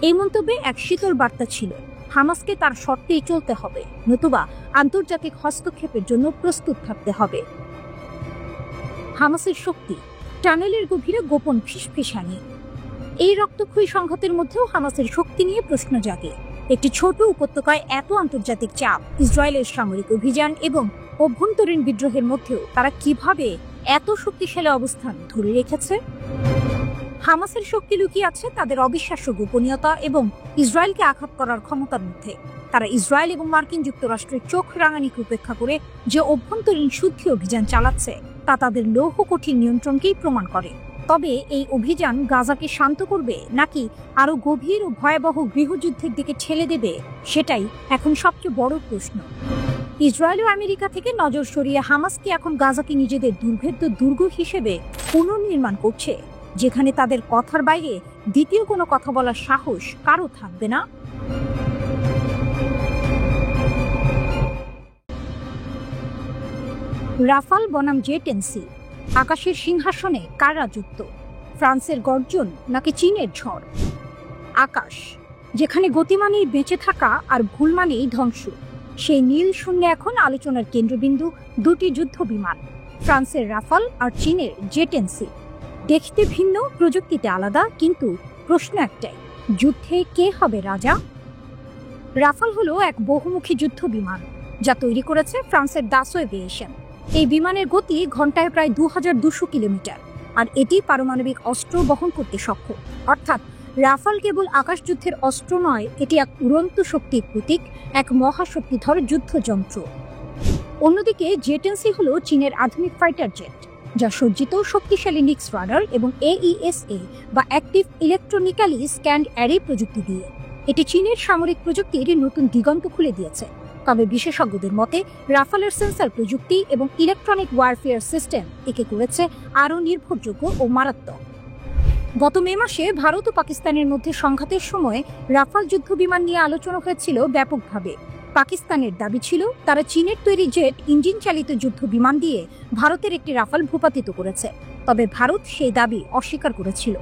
এই মন্তব্যে এক শীতল বার্তা ছিল, হামাসকে তার শর্তেই চলতে হবে, নতুবা আন্তর্জাতিক হস্তক্ষেপের জন্য প্রস্তুত থাকতে হবে। হামাসের শক্তি, টানেলের গভীরে গোপন ফিসফিসানি। এই রক্তক্ষয়ী সংঘাতের মধ্যেও হামাসের শক্তি নিয়ে প্রশ্ন জাগে। একটি ছোট উপত্যকায় এত আন্তর্জাতিক চাপ, ইসরায়েলের সামরিক অভিযান এবং অভ্যন্তরীণ বিদ্রোহের মধ্যেও তারা কিভাবে এত শক্তিশালী অবস্থান ধরে রেখেছে? হামাসের শক্তি লুকিয়ে আছে তাদের অবিশ্বাস্য গোপনীয়তা এবং ইসরায়েলকে আঘাত করার ক্ষমতার মধ্যে। তারা ইসরায়েল এবং মার্কিন যুক্তরাষ্ট্রের চোখ রাঙানিকে উপেক্ষা করে যে অভ্যন্তরীণ শুদ্ধি অভিযান চালাচ্ছে তা তাদের লৌহ কঠিন নিয়ন্ত্রণকেই প্রমাণ করে। তবে এই অভিযান গাজাকে শান্ত করবে নাকি আরো গভীর ও ভয়াবহ গৃহযুদ্ধের দিকে ঠেলে দেবে, সেটাই এখন সবচেয়ে বড় প্রশ্ন। ইসরায়েল ও আমেরিকা থেকে নজর সরিয়ে হামাস কি এখন গাজাকে নিজেদের দুর্ভেদ্য দুর্গ হিসেবে পুনর্নির্মাণ করছে, যেখানে তাদের কথার বাইরে দ্বিতীয় কোনো কথা বলার সাহস কারো থাকবে না? রাফাল বনাম জেট-এনসি, আকাশের সিংহাসনে কার রাজত্ব? ফ্রান্সের গর্জন নাকি চীনের ঝড়? আকাশ, যেখানে গতি মানেই বেঁচে থাকা আর ভুল মানেই ধ্বংস, সেই নীল শূন্যে এখন আলোচনার কেন্দ্রবিন্দু দুটি যুদ্ধ বিমান, ফ্রান্সের রাফাল আর চীনের জেট-এনসি। দেখতে ভিন্ন, প্রযুক্তিতে আলাদা, কিন্তু প্রশ্ন একটাই, যুদ্ধে কে হবে রাজা? রাফাল হলো এক বহুমুখী যুদ্ধ বিমান যা তৈরি করেছে ফ্রান্সের দাসো এভিয়েশন। এই বিমানের গতি ঘন্টায় প্রায় 2200 কিলোমিটার, আর এটি পারমাণবিক অস্ত্র বহন করতে সক্ষম। অর্থাৎ রাফাল কেবল আকাশযুদ্ধের অস্ত্র নয়, এটি এক উড়ন্ত শক্তির প্রতীক, এক মহাশক্তিধর যুদ্ধযন্ত্র। অন্যদিকে জেট-এনসি হলো চীনের আধুনিক ফাইটার জেট, যা সজ্জিত শক্তিশালী নিক্স রাডার এবং AESA বা অ্যাক্টিভ ইলেকট্রনিক্যালি স্ক্যান্ড অ্যারে প্রযুক্তি দিয়ে। এটি চীনের সামরিক প্রযুক্তির নতুন দিগন্ত খুলে দিয়েছে। তবে বিশেষজ্ঞদের মতে রাফালের সেন্সর প্রযুক্তি এবং ইলেকট্রনিক ওয়ারফেয়ার সিস্টেম একে করেছে আরও নির্ভরযোগ্য ও মারাত্মক। গত মে মাসে ভারত ও পাকিস্তানের মধ্যে সংঘাতের সময় রাফাল যুদ্ধ বিমান নিয়ে আলোচনা হয়েছিল ব্যাপকভাবে। পাকিস্তানের দাবি ছিল তারা চীনের তৈরি জেট ইঞ্জিন চালিত যুদ্ধ বিমান দিয়ে ভারতের একটি রাফাল ভূপাতিত করেছে, তবে ভারত সেই দাবি অস্বীকার করেছিল।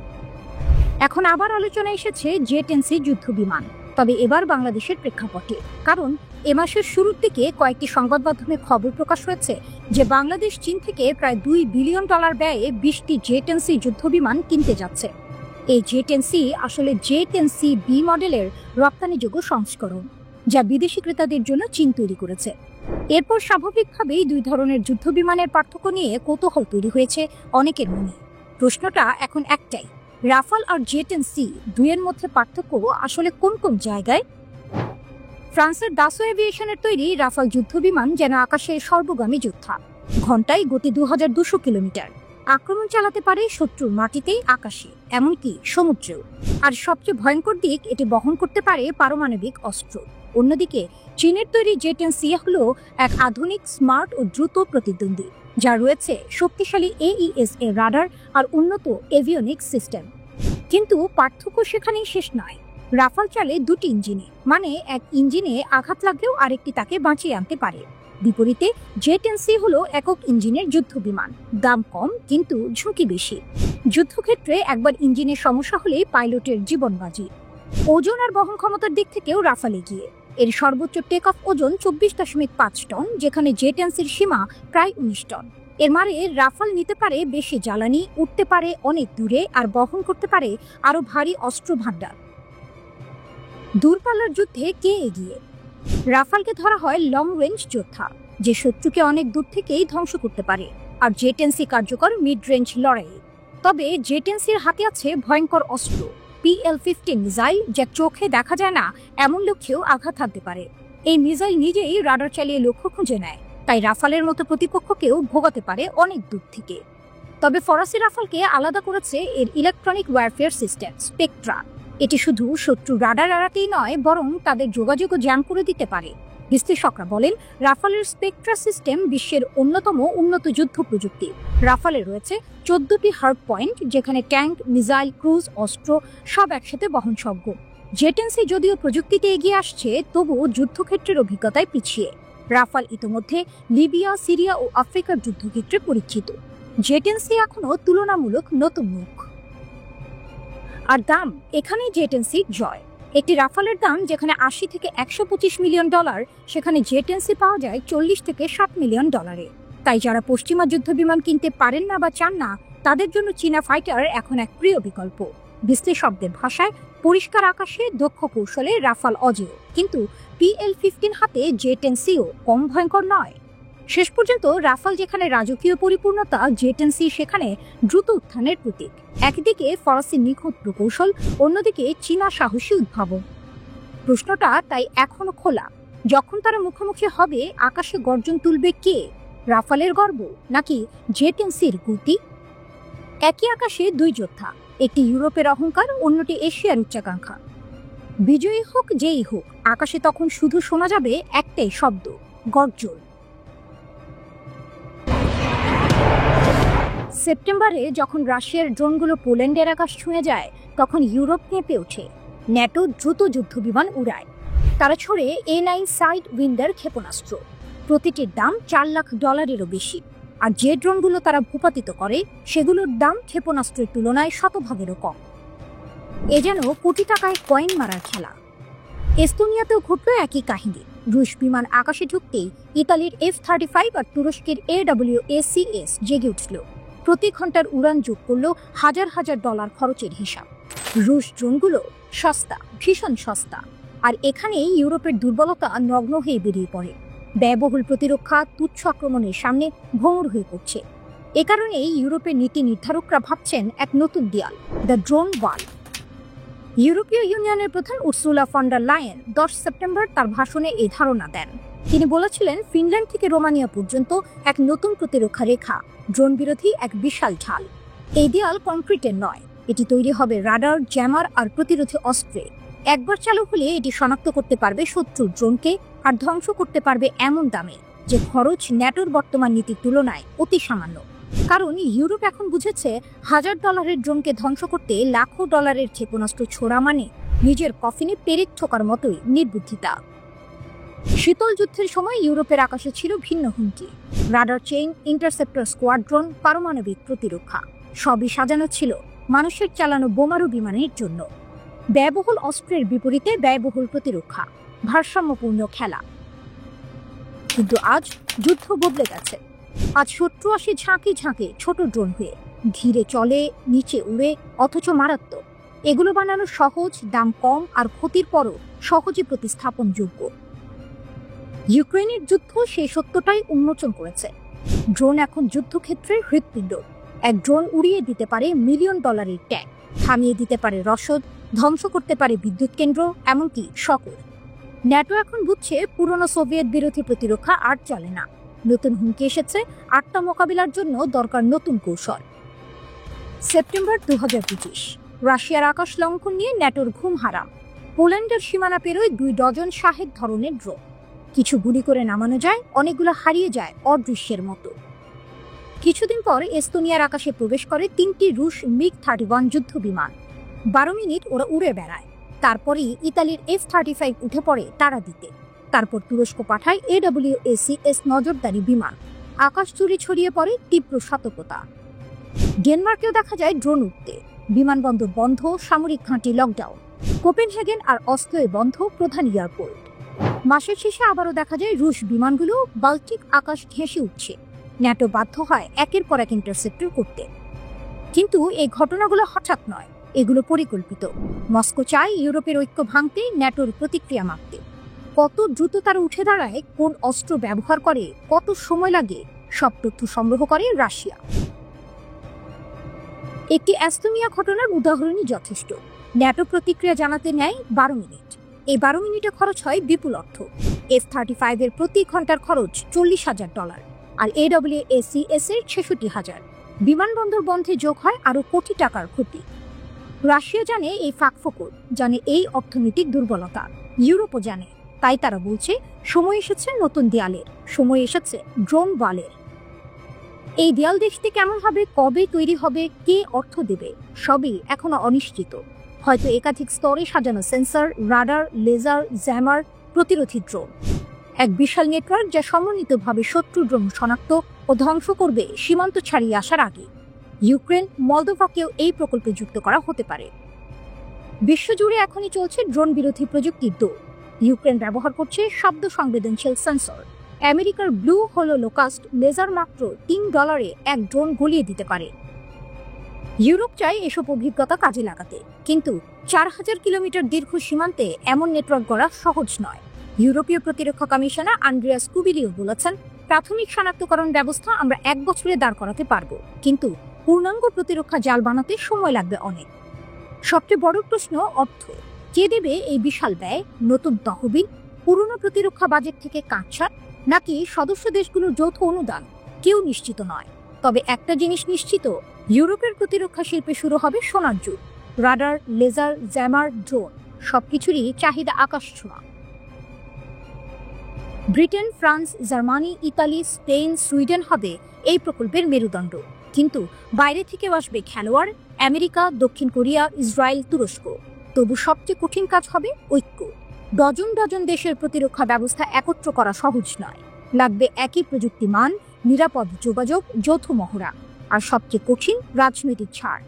এখন আবার আলোচনা এসেছে জেট-এনসি যুদ্ধ বিমান, তবে এবার বাংলাদেশের প্রেক্ষাপটে। কারণ এ মাসের শুরুর দিকে কয়েকটি সংবাদ মাধ্যমে খবর প্রকাশ হয়েছে যে বাংলাদেশ চীন থেকে প্রায় $2 বিলিয়ন ব্যয়ে 20টি জেট-এনসি যুদ্ধ বিমান কিনতে যাচ্ছে। এই জেট-এনসি আসলে জেট-এনসি বি মডেলের রপ্তানিযোগ্য সংস্করণ, যা বিদেশি ক্রেতাদের জন্য চীন তৈরি করেছে। এরপর স্বাভাবিকভাবেই দুই ধরনের যুদ্ধ বিমানের পার্থক্য নিয়ে কৌতূহল তৈরি হয়েছে অনেকের মনে। প্রশ্নটা এখন একটাই, রাফাল আর জেট-এনসি দুইয়ের মধ্যে পার্থক্য আসলে কোন কোন জায়গায়? ফ্রান্সের দাসো এভিয়েশনের তৈরি রাফাল যুদ্ধ বিমান যেন আকাশের সর্বগামী যোদ্ধা। ঘন্টায় গতি 2200 কিলোমিটার, আক্রমণ চালাতে পারে শত্রুর মাটিতেই, আকাশে, এমনকি সমুদ্রেও। আর সবচেয়ে ভয়ঙ্কর দিক, এটি বহন করতে পারে পারমাণবিক অস্ত্র। অন্যদিকে চীনের তৈরি জেট-এনসি হলো এক আধুনিক, স্মার্ট ও দ্রুত প্রতিদ্বন্দ্বী, যা রয়েছে শক্তিশালী AESA রাডার আর উন্নত এভিওনিক্স সিস্টেম। কিন্তু পার্থক্য সেখানেই শেষ নয়। রাফাল চলে দুটি ইঞ্জিনে, মানে এক ইঞ্জিনে আঘাত লাগলেও আরেকটি তাকে বাঁচিয়ে আনতে পারে। বিপরীতে জেট-এনসি হলো একক ইঞ্জিনের যুদ্ধ বিমান, দাম কম কিন্তু ঝুঁকি বেশি। যুদ্ধক্ষেত্রে একবার ইঞ্জিনের সমস্যা হলে পাইলটের জীবন বাজি। ওজন আর বহন ক্ষমতার দিক থেকেও রাফাল এগিয়ে। এর সর্বোচ্চ টেক অফ ওজন 24.5 টন, যেখানে জেট-এনসির সীমা প্রায় 19 টন। এর মানে রাফাল নিতে পারে বেশি জ্বালানি, উঠতে পারে অনেক দূরে, আর বহন করতে পারে আরো ভারী অস্ত্র ভাণ্ডার। দূরপাল্লার যুদ্ধে কে এগিয়ে? রাফালকে ধরা হয় লং রেঞ্জ যোদ্ধা, যে শত্রুকে অনেক দূর থেকেই ধ্বংস করতে পারে, আর জেট-এনসি কার্যকর মিড রেঞ্জ লড়াই। তবে জেট-এনসির হাতে আছে ভয়ঙ্কর অস্ত্র, PL-15 মিসাইল, যা চোখে দেখা যায় না এমন লক্ষ্যেও আঘাত হানতে পারে। এই মিসাইল নিজেই রাডার চালিয়ে লক্ষ্য খুঁজে নেয়, তাই রাফালের মতো প্রতিপক্ষকেও ভোগাতে পারে অনেক দূর থেকে। তবে ফরাসি রাফালকে আলাদা করেছে এর ইলেকট্রনিক ওয়ারফেয়ার সিস্টেম স্পেকট্রা। এটি শুধু শত্রু রাডার এড়াতেই নয়, বরং তাদের যোগাযোগও জ্যাম করে দিতে পারে। বিশ্লেষকরা বলেন, রাফালের স্পেকট্রা সিস্টেম বিশ্বের অন্যতম উন্নত যুদ্ধ প্রযুক্তি। রাফালে রয়েছে 14টি হার্ড পয়েন্ট, যেখানে ট্যাঙ্ক, মিসাইল, ক্রুজ অস্ত্র সব একসাথে বহনযোগ্য। জেটেন্সি যদিও প্রযুক্তিতে এগিয়ে আসছে, তবুও যুদ্ধক্ষেত্রের অভিজ্ঞতায় পিছিয়ে। রাফাল ইতিমধ্যে লিবিয়া, সিরিয়া ও আফ্রিকার যুদ্ধক্ষেত্রে পরিচিত। জেটেন্সি এখনো তুলনামূলক নতুন মুখ। আর দাম, এখানেই জেটেন্সির জয়। একটি রাফালের দাম যেখানে 80 থেকে 125 মিলিয়ন ডলার, সেখানে জেটেন্সি পাওয়া যায় 40 থেকে 60 মিলিয়ন ডলারে। তাই যারা পশ্চিমা যুদ্ধ বিমান কিনতে পারেন না বা চান না, তাদের জন্য চীনা ফাইটার এখন এক প্রিয় বিকল্প। বিশ্লেষকদের ভাষায়, পরিষ্কার আকাশে দক্ষ কৌশলে রাফাল অজেয়, কিন্তু PL-15 হাতে জেটেন্সিও কম ভয়ঙ্কর নয়। শেষ পর্যন্ত রাফাল যেখানে রাজকীয় পরিপূর্ণতা, জেটেন্সি সেখানে দ্রুত উত্থানের প্রতীক। একদিকে ফরাসি নিখুঁত প্রকৌশল, অন্যদিকে চীনা সাহসী উদ্ভাবন। প্রশ্নটা তাই এখনো খোলা। যখন তারা মুখোমুখি হবে, আকাশে গর্জন তুলবে কে? রাফালের গর্ব নাকি জেটেন্সির গতি? একই আকাশে দুই যোদ্ধা, একটি ইউরোপের অহংকার, অন্যটি এশিয়ার উচ্চাকাঙ্ক্ষা। বিজয়ী হোক যেই হোক, আকাশে তখন শুধু শোনা যাবে একটাই শব্দ, গর্জন। সেপ্টেম্বরে যখন রাশিয়ার ড্রোনগুলো পোল্যান্ডের আকাশ ছুঁয়ে যায়, তখন ইউরোপ কেঁপে ওঠে। ন্যাটো দ্রুত যুদ্ধবিমান উড়ায়। তারা ছড়ে A9 সাইড উইন্ডার ক্ষেপণাস্ত্র। প্রতিটির দাম $4 লাখ বেশি। আর যে ড্রোনগুলো তারা ভূপাতিত করে, সেগুলোর দাম ক্ষেপণাস্ত্রের তুলনায় শতভাগেরও কম। এ যেন কোটি টাকায় কয়েন মারার খেলা। এস্তোনিয়াতেও ঘটল একই কাহিনী। রুশ বিমান আকাশে ঢুকতেই ইতালির F-35 আর তুরস্কের AWACS জেগে উঠল। প্রতি ঘন্টার উড়ান যোগ করল হাজার হাজার ডলার খরচের হিসাব। রুশ ড্রোনগুলো সস্তা, ভীষণ সস্তা। আর এখানেই ইউরোপের দুর্বলতা নগ্ন হয়ে বেরিয়ে পড়ে। ব্যয়বহুল প্রতিরক্ষা তুচ্ছ আক্রমণের সামনে ভঙ্গুর হয়ে পড়ছে। এ কারণেই ইউরোপের নীতি নির্ধারকরা ভাবছেন এক নতুন দেয়াল, দ্য ড্রোন ওয়াল। ইউরোপীয় ইউনিয়নের প্রধান Ursula von der Leyen 10 September তার ভাষণে এই ধারণা দেন। তিনি বলেছিলেন, ফিনল্যান্ড থেকে রোমানিয়া পর্যন্ত এক নতুন প্রতিরক্ষা রেখা, ড্রোন বিরোধী এক বিশাল ঢাল। এই দেয়াল কংক্রিটের নয়, এটি তৈরি হবে রাডার, জ্যামার আর প্রতিরোধী অস্ত্রে। একবার চালু হলে এটি শনাক্ত করতে পারবে শত্রুর ড্রোনকে আর ধ্বংস করতে পারবে এমন দামে যে খরচ ন্যাটোর বর্তমান নীতির তুলনায় অতি সামান্য। কারণ ইউরোপ এখন বুঝেছে, $1000 ড্রোনকে ধ্বংস করতে লাখো ডলারের ক্ষেপণাস্ত্র ছোড়া মানে নিজের কফিনে পেরেক ঠোকার মতোই নির্বুদ্ধিতা। শীতল যুদ্ধের সময় ইউরোপের আকাশে ছিল ভিন্ন হুমকি। রাডার চেইন, ইন্টারসেপ্টর স্কোয়াড্রন, পারমাণবিক প্রতিরক্ষা সবই সাজানো ছিল মানুষের চালানো বোমারু বিমানের জন্য। ব্যয়বহুল অস্ত্রের বিপরীতে ব্যয়বহুল প্রতিরক্ষা, ভারসাম্যপূর্ণ খেলা। কিন্তু আজ যুদ্ধ বদলে গেছে। আজ শত্রু আসে ঝাঁকে ঝাঁকে ছোট ড্রোন হয়ে, ধীরে চলে, নিচে উড়ে, অথচ মারাত্মক। এগুলো বানানো সহজ, দাম কম আর ক্ষতির পরও সহজে প্রতিস্থাপনযোগ্য। ইউক্রেনের যুদ্ধ সেই সত্যটাই উন্মোচন করেছে। ড্রোন এখন যুদ্ধক্ষেত্রের হৃৎপিণ্ড। এক ড্রোন উড়িয়ে দিতে পারে $মিলিয়ন ট্যাঙ্ক, থামিয়ে দিতে পারে রসদ, ধ্বংস করতে পারে বিদ্যুৎ কেন্দ্র, এমনকি শহর। ন্যাটো এখন বুঝছে, পুরনো সোভিয়েত বিরোধী প্রতিরক্ষা আর চলে না। নতুন হুমকি এসেছে, আটটা মোকাবিলার জন্য দরকার নতুন কৌশল। সেপ্টেম্বর 2025, রাশিয়ার আকাশ লঙ্ঘন নিয়ে ন্যাটোর ঘুম হারাম। পোল্যান্ডের সীমানা পেরোয় 2 ডজন শাহেদ ধরনের ড্রোন। কিছু গুলি করে নামানো যায়, অনেকগুলো হারিয়ে যায় অদৃশ্যের মতো। কিছুদিন পর এস্তোনিয়ার আকাশে প্রবেশ করে 3টি রুশ MiG-31 যুদ্ধ বিমান। 12 মিনিট ওরা উড়ে বেড়ায়। তারপরেই ইতালির F-35 উঠে পড়ে তাড়া দিতে। তারপর তুরস্ক পাঠায় AWACS নজরদারি বিমান। আকাশ জুড়ে ছড়িয়ে পড়ে তীব্র সতর্কতা। ডেনমার্কেও দেখা যায় ড্রোন উঠতে। বিমানবন্দর বন্ধ, সামরিক ঘাঁটি লকডাউন। কোপেনহেগেন আর অস্লোয় বন্ধ প্রধান এয়ারপোর্ট। মাসের শেষে আবারও দেখা যায় রুশ বিমানগুলো বাল্টিক আকাশ ঘেঁষে উঠছে। ন্যাটো বাধ্য হয় একের পর এক ইন্টারসেপ্টর করতে। কিন্তু এই ঘটনাগুলো হঠাৎ নয়, এগুলো পরিকল্পিত। মস্কো চায় ইউরোপের ঐক্য ভাঙতে, ন্যাটোর প্রতিক্রিয়া মাপতে। কত দ্রুত তারা উঠে দাঁড়ায়, কোন অস্ত্র ব্যবহার করে, কত সময় লাগে, সব তথ্য সংগ্রহ করে রাশিয়া। একটি এস্তোনিয়া ঘটনার উদাহরণই যথেষ্ট। ন্যাটো প্রতিক্রিয়া জানাতে নেয় 12 মিনিট। এই 12 মিনিটে খরচ হয় বিপুল অর্থ। F-35 এর প্রতি ঘন্টার খরচ $40,000 আর AWACS এর 66,000। বিমানবন্দর বন্ধে যোগ হয় আরো কোটি টাকার ক্ষতি। রাশিয়া জানে এই ফাঁকফোকর, জানে এই অর্থনৈতিক দুর্বলতা। ইউরোপও জানে। তাই তারা বলছে, সময় এসেছে নতুন দেয়ালের, সময় এসেছে ড্রোন ওয়ালের। এই দেয়াল দেশটি কেমন হবে, কবে তৈরি হবে, কে অর্থ দেবে, সবই এখনো অনিশ্চিত। হয়তো একাধিক স্তরে সাজানো সেন্সর, রাডার, লেজার, জ্যামার, প্রতিরোধী ড্রোন, এক বিশাল নেটওয়ার্ক যা সমন্বিতভাবে শত্রু ড্রোন শনাক্ত ও ধ্বংস করবে সীমান্ত ছাড়িয়ে আসার আগে। ইউক্রেন, মলদোভাকেও এই প্রকল্পে যুক্ত করা হতে পারে। বিশ্বজুড়ে এখনই চলছে ড্রোন বিরোধী প্রযুক্তির দৌড়। ইউক্রেন ব্যবহার করছে শব্দ সংবেদনশীল সেন্সর। আমেরিকার ব্লু হোলোকাস্ট লেজার মাত্র $3 এক ড্রোন গলিয়ে দিতে পারে। ইউরোপ চায় এসব অভিজ্ঞতা কাজে লাগাতে, কিন্তু 4000 কিলোমিটার দীর্ঘ সীমান্তে এমন নেটওয়ার্ক গড়া সহজ নয়। ইউরোপীয় প্রতিরক্ষা কমিশনার আন্দ্রিয়াস কুবিলিও বলেছেন, প্রাথমিক শনাক্তকরণ ব্যবস্থা আমরা 1 বছরে দাঁড় করাতে পারবো, কিন্তু পূর্ণাঙ্গ প্রতিরক্ষা জাল বানাতে সময় লাগবে অনেক। সবচেয়ে বড় প্রশ্ন অর্থ। কে দেবে এই বিশাল ব্যয়? নতুন তহবিল, পুরনো প্রতিরক্ষা বাজেট থেকে কাটছাট, নাকি সদস্য দেশগুলোর যৌথ অনুদান? কেউ নিশ্চিত নয়। তবে একটা জিনিস নিশ্চিত, ইউরোপের প্রতিরক্ষা শিল্পে শুরু হবে সোনার যুগ। রাডার, লেজার, জ্যামার, ড্রোন সবকিছুরই চাহিদা আকাশ ছোঁয়া। Britain, France, Germany, Italy, Spain, Sweden হবে এই প্রকল্পের মেরুদণ্ড, কিন্তু বাইরে থেকে আসবে খেলোয়াড়, আমেরিকা, দক্ষিণ কোরিয়া, ইসরায়েল, তুরস্ক। তবু সবচেয়ে কঠিন কাজ হবে ঐক্য। ডজন ডজন দেশের প্রতিরক্ষা ব্যবস্থা একত্র করা সহজ নয়। লাগবে একই প্রযুক্তি মান, নিরাপদ যোগাযোগ, যৌথ মহড়া, আর সবচেয়ে কঠিন রাজনৈতিক ছাড়।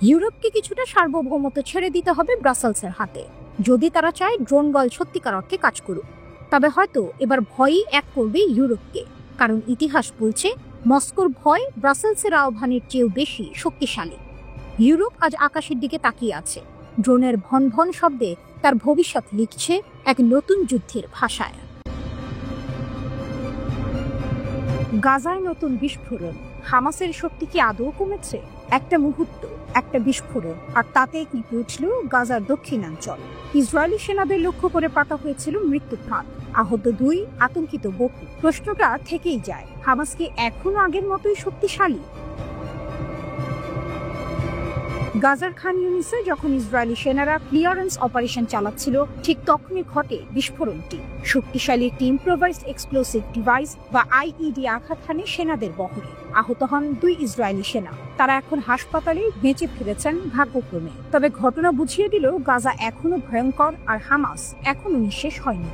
ইউরোপকে কিছুটা সার্বভৌমত্ব ছেড়ে দিতে হবে ব্রাসেলসের হাতে, যদি তারা চায় ড্রোন বল সত্যিকার অর্থে কাজ করুক। তবে হয়তো এবার ভয়ই এক করবে ইউরোপকে, কারণ ইতিহাস বলছে মস্কোর ভয় ব্রাসেলসের আহ্বানের চেয়েও বেশি শক্তিশালী। ইউরোপ আজ আকাশের দিকে তাকিয়ে আছে, ড্রোনের ভন ভন শব্দে তার ভবিষ্যৎ লিখছে এক নতুন যুদ্ধের ভাষায়। গাজায় নতুন বিস্ফোরণ, হামাসের শক্তি কি আদৌ কমেছে? একটা মুহূর্ত, একটা বিস্ফোরণ, আর তাতেই কেঁপে উঠল গাজার দক্ষিণাঞ্চল। ইসরায়েলি সেনাদের লক্ষ্য করে পাতা হয়েছিল মৃত্যু ফাঁদ, আহত 2, আতঙ্কিত বহু। প্রশ্নটা থেকেই যায়, হামাস কি এখনো আগের মতোই শক্তিশালী? গাজার খান ইউনিসে যখন ইসরায়েলি সেনারা ক্লিয়ারেন্স অপারেশন চালাচ্ছিল, ঠিক তখনই ঘটে বিস্ফোরণটি। শক্তিশালী একটি ইম্প্রোভাইজড এক্সপ্লোসিভ ডিভাইস বা আইইডি আঘাত হানে সেনাদের বহরে। আহত হন 2 ইসরায়েলি সেনা। তারা এখন হাসপাতালে, বেঁচে ফিরেছেন ভাগ্যক্রমে। তবে ঘটনা বুঝিয়ে দিল গাজা এখনো ভয়ঙ্কর, আর হামাস এখনো নিঃশেষ হয়নি।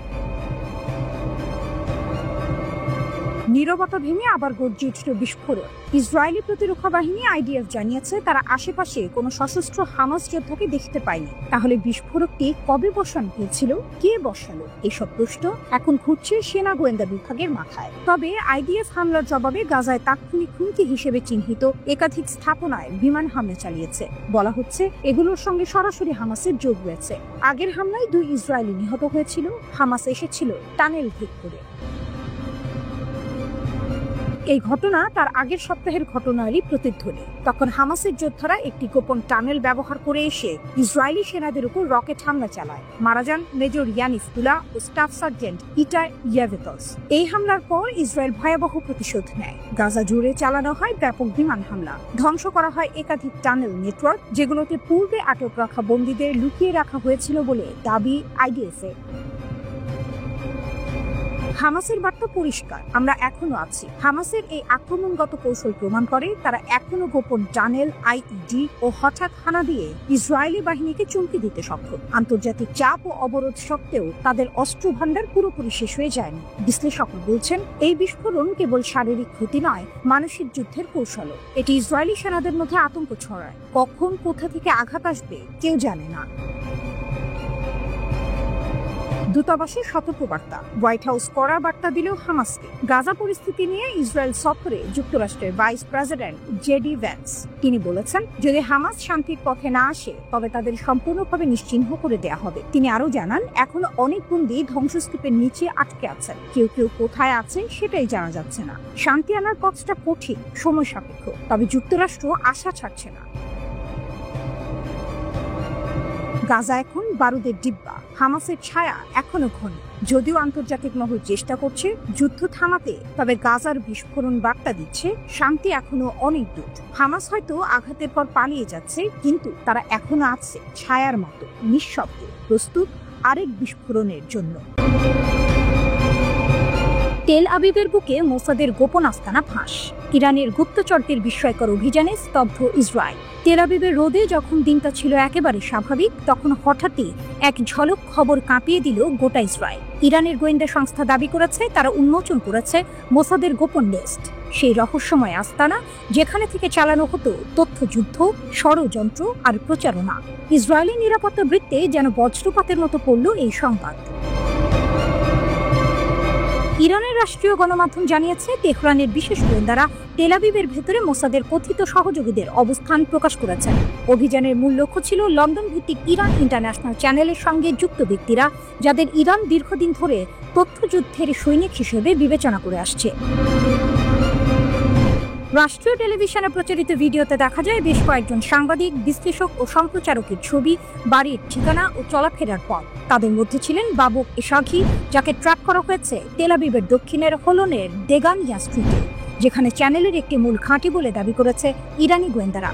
নীরবতা ভেঙে আবার গর্জে উঠল বিস্ফোরণ। ইসরায়েলি প্রতিরক্ষা বাহিনী আইডিএফ জানিয়েছে তারা আশেপাশে কোনো সশস্ত্র হামাস যোদ্ধাকে দেখতে পায়নি। তাহলে বিস্ফোরকটি কবে বসানো হয়েছিল, কে বসালো? এসব প্রশ্ন এখন ঘুরছে সেনা গোয়েন্দা বিভাগের মাথায়। তবে আইডিএফ হামলার জবাবে গাজায় তাৎক্ষণিক হুমকি হিসেবে চিহ্নিত একাধিক স্থাপনায় বিমান হামলা চালিয়েছে। বলা হচ্ছে এগুলোর সঙ্গে সরাসরি হামাসের যোগ রয়েছে। আগের হামলায় 2 ইসরায়েলি নিহত হয়েছিল। হামাস এসেছিল টানেল ভেদ করে। এই ঘটনা তার আগের সপ্তাহের ঘটনারই প্রতিধ্বনি। তখন হামাসের যোদ্ধারা একটি গোপন টানেল ব্যবহার করে এসে ইসরায়েলি সেনাদের উপর রকেট হামলা চালায়। মারা যান মেজর ইয়ানিফ তুলা ও স্টাফ সার্জেন্ট ইটা ইয়াভেতস। এই হামলার পর ইসরায়েল ভয়াবহ প্রতিশোধ নেয়। গাজা জুড়ে চালানো হয় ব্যাপক বিমান হামলা। ধ্বংস করা হয় একাধিক টানেল নেটওয়ার্ক, যেগুলোতে পূর্বে আটক রাখা বন্দীদের লুকিয়ে রাখা হয়েছিল বলে দাবি আইডিএফ-এর। হামাসের বার্তা পরিষ্কার, আমরা এখনো আছি। হামাসের এই আক্রমণগত কৌশল প্রমাণ করে তারা এখনো গোপন টানেল, আইইডি ও হঠাৎ হানা দিয়ে ইসরায়েলি বাহিনীকে চমকে দিতে সক্ষম। আন্তর্জাতিক চাপ ও অবরোধ সত্ত্বেও তাদের অস্ত্র ভান্ডার পুরোপুরি শেষ হয়ে যায়নি। বিশ্লেষকরা বলছেন এই বিস্ফোরণ কেবল শারীরিক ক্ষতি নয়, মানসিক যুদ্ধের কৌশলও। এটি ইসরায়েলি সেনাদের মধ্যে আতঙ্ক ছড়ায়। কখন কোথা থেকে আঘাত আসবে কেউ জানে না। দূতাবাসের সতর্কবার্তা, হোয়াইট হাউস কড়া বার্তা দিলেও হামাসকে। গাজা পরিস্থিতি নিয়ে ইসরায়েল সফরে যুক্তরাষ্ট্রের ভাইস প্রেসিডেন্ট জেডি ভ্যান্স। তিনি বলেছেন যদি হামাস শান্তির পথে না আসে তবে তাদের সম্পূর্ণভাবে নিশ্চিহ্ন করে দেয়া হবে। তিনি আরো জানান এখনো অনেক বন্দী ধ্বংসস্তূপের নিচে আটকে আছেন। কেউ কেউ কোথায় আছে সেটাই জানা যাচ্ছে না। শান্তি আনার পথটা কঠিন, সময় সাপেক্ষ, তবে যুক্তরাষ্ট্র আশা ছাড়ছে না। গাজা এখন বারুদের ডিব্বা, হামাসের ছায়া এখনো ঘন। যদিও আন্তর্জাতিক মহল চেষ্টা করছে যুদ্ধ থামাতে, তবে গাজার বিস্ফোরণ বার্তা দিচ্ছে শান্তি এখনো অনেক দূর। হামাস হয়তো আঘাতের পর পালিয়ে যাচ্ছে, কিন্তু তারা এখনো আছে ছায়ার মতো, নিঃশব্দে, প্রস্তুত আরেক বিস্ফোরণের জন্য। তেল আবিবের বুকে মোসাদের গোপন আস্তানা ফাঁস। ইরানের গুপ্তচরদের বিস্ময়কর অভিযানে স্তব্ধ ইসরায়েল। তেল আবিবের রোদে যখন দিনটা ছিল একেবারে স্বাভাবিক, তখন হঠাৎই এক ঝলক খবর কাঁপিয়ে দিল গোটা ইসরায়েল। ইরানের গোয়েন্দা সংস্থা দাবি করেছে তারা উন্মোচন করেছে মোসাদের গোপন লিস্ট, সেই রহস্যময় আস্তানা যেখানে থেকে চালানো হতো তথ্যযুদ্ধ, ষড়যন্ত্র আর প্রচারণা। ইসরায়েলি নিরাপত্তা বৃত্তে যেন বজ্রপাতের মতো পড়ল এই সংবাদ। ইরানের রাষ্ট্রীয় গণমাধ্যম জানিয়েছে তেহরানের বিশেষ গোয়েন্দারা তেল আবিবের ভেতরে মোসাদের কথিত সহযোগীদের অবস্থান প্রকাশ করেছেন। অভিযানের মূল লক্ষ্য ছিল লন্ডন ভিত্তিক ইরান ইন্টারন্যাশনাল চ্যানেলের সঙ্গে যুক্ত ব্যক্তিরা, যাদের ইরান দীর্ঘদিন ধরে তথ্যযুদ্ধের সৈনিক হিসেবে বিবেচনা করে আসছে। রাষ্ট্রীয় টেলিভিশনে প্রচারিত ভিডিওতে দেখা যায় বেশ কয়েকজন সাংবাদিক, বিশ্লেষক ও সম্প্রচারকের ছবি, বাড়ির ঠিকানা ও চলাফেরার পথ। তাদের মধ্যে ছিলেন বাবুক এশাঘি, যাকে ট্র্যাক করা হয়েছে তেল আবিবের দক্ষিণের হোলনের দেগানিয়া স্ট্রিটে, যেখানে চ্যানেলের একটি মূল ঘাঁটি বলে দাবি করেছে ইরানি গোয়েন্দারা।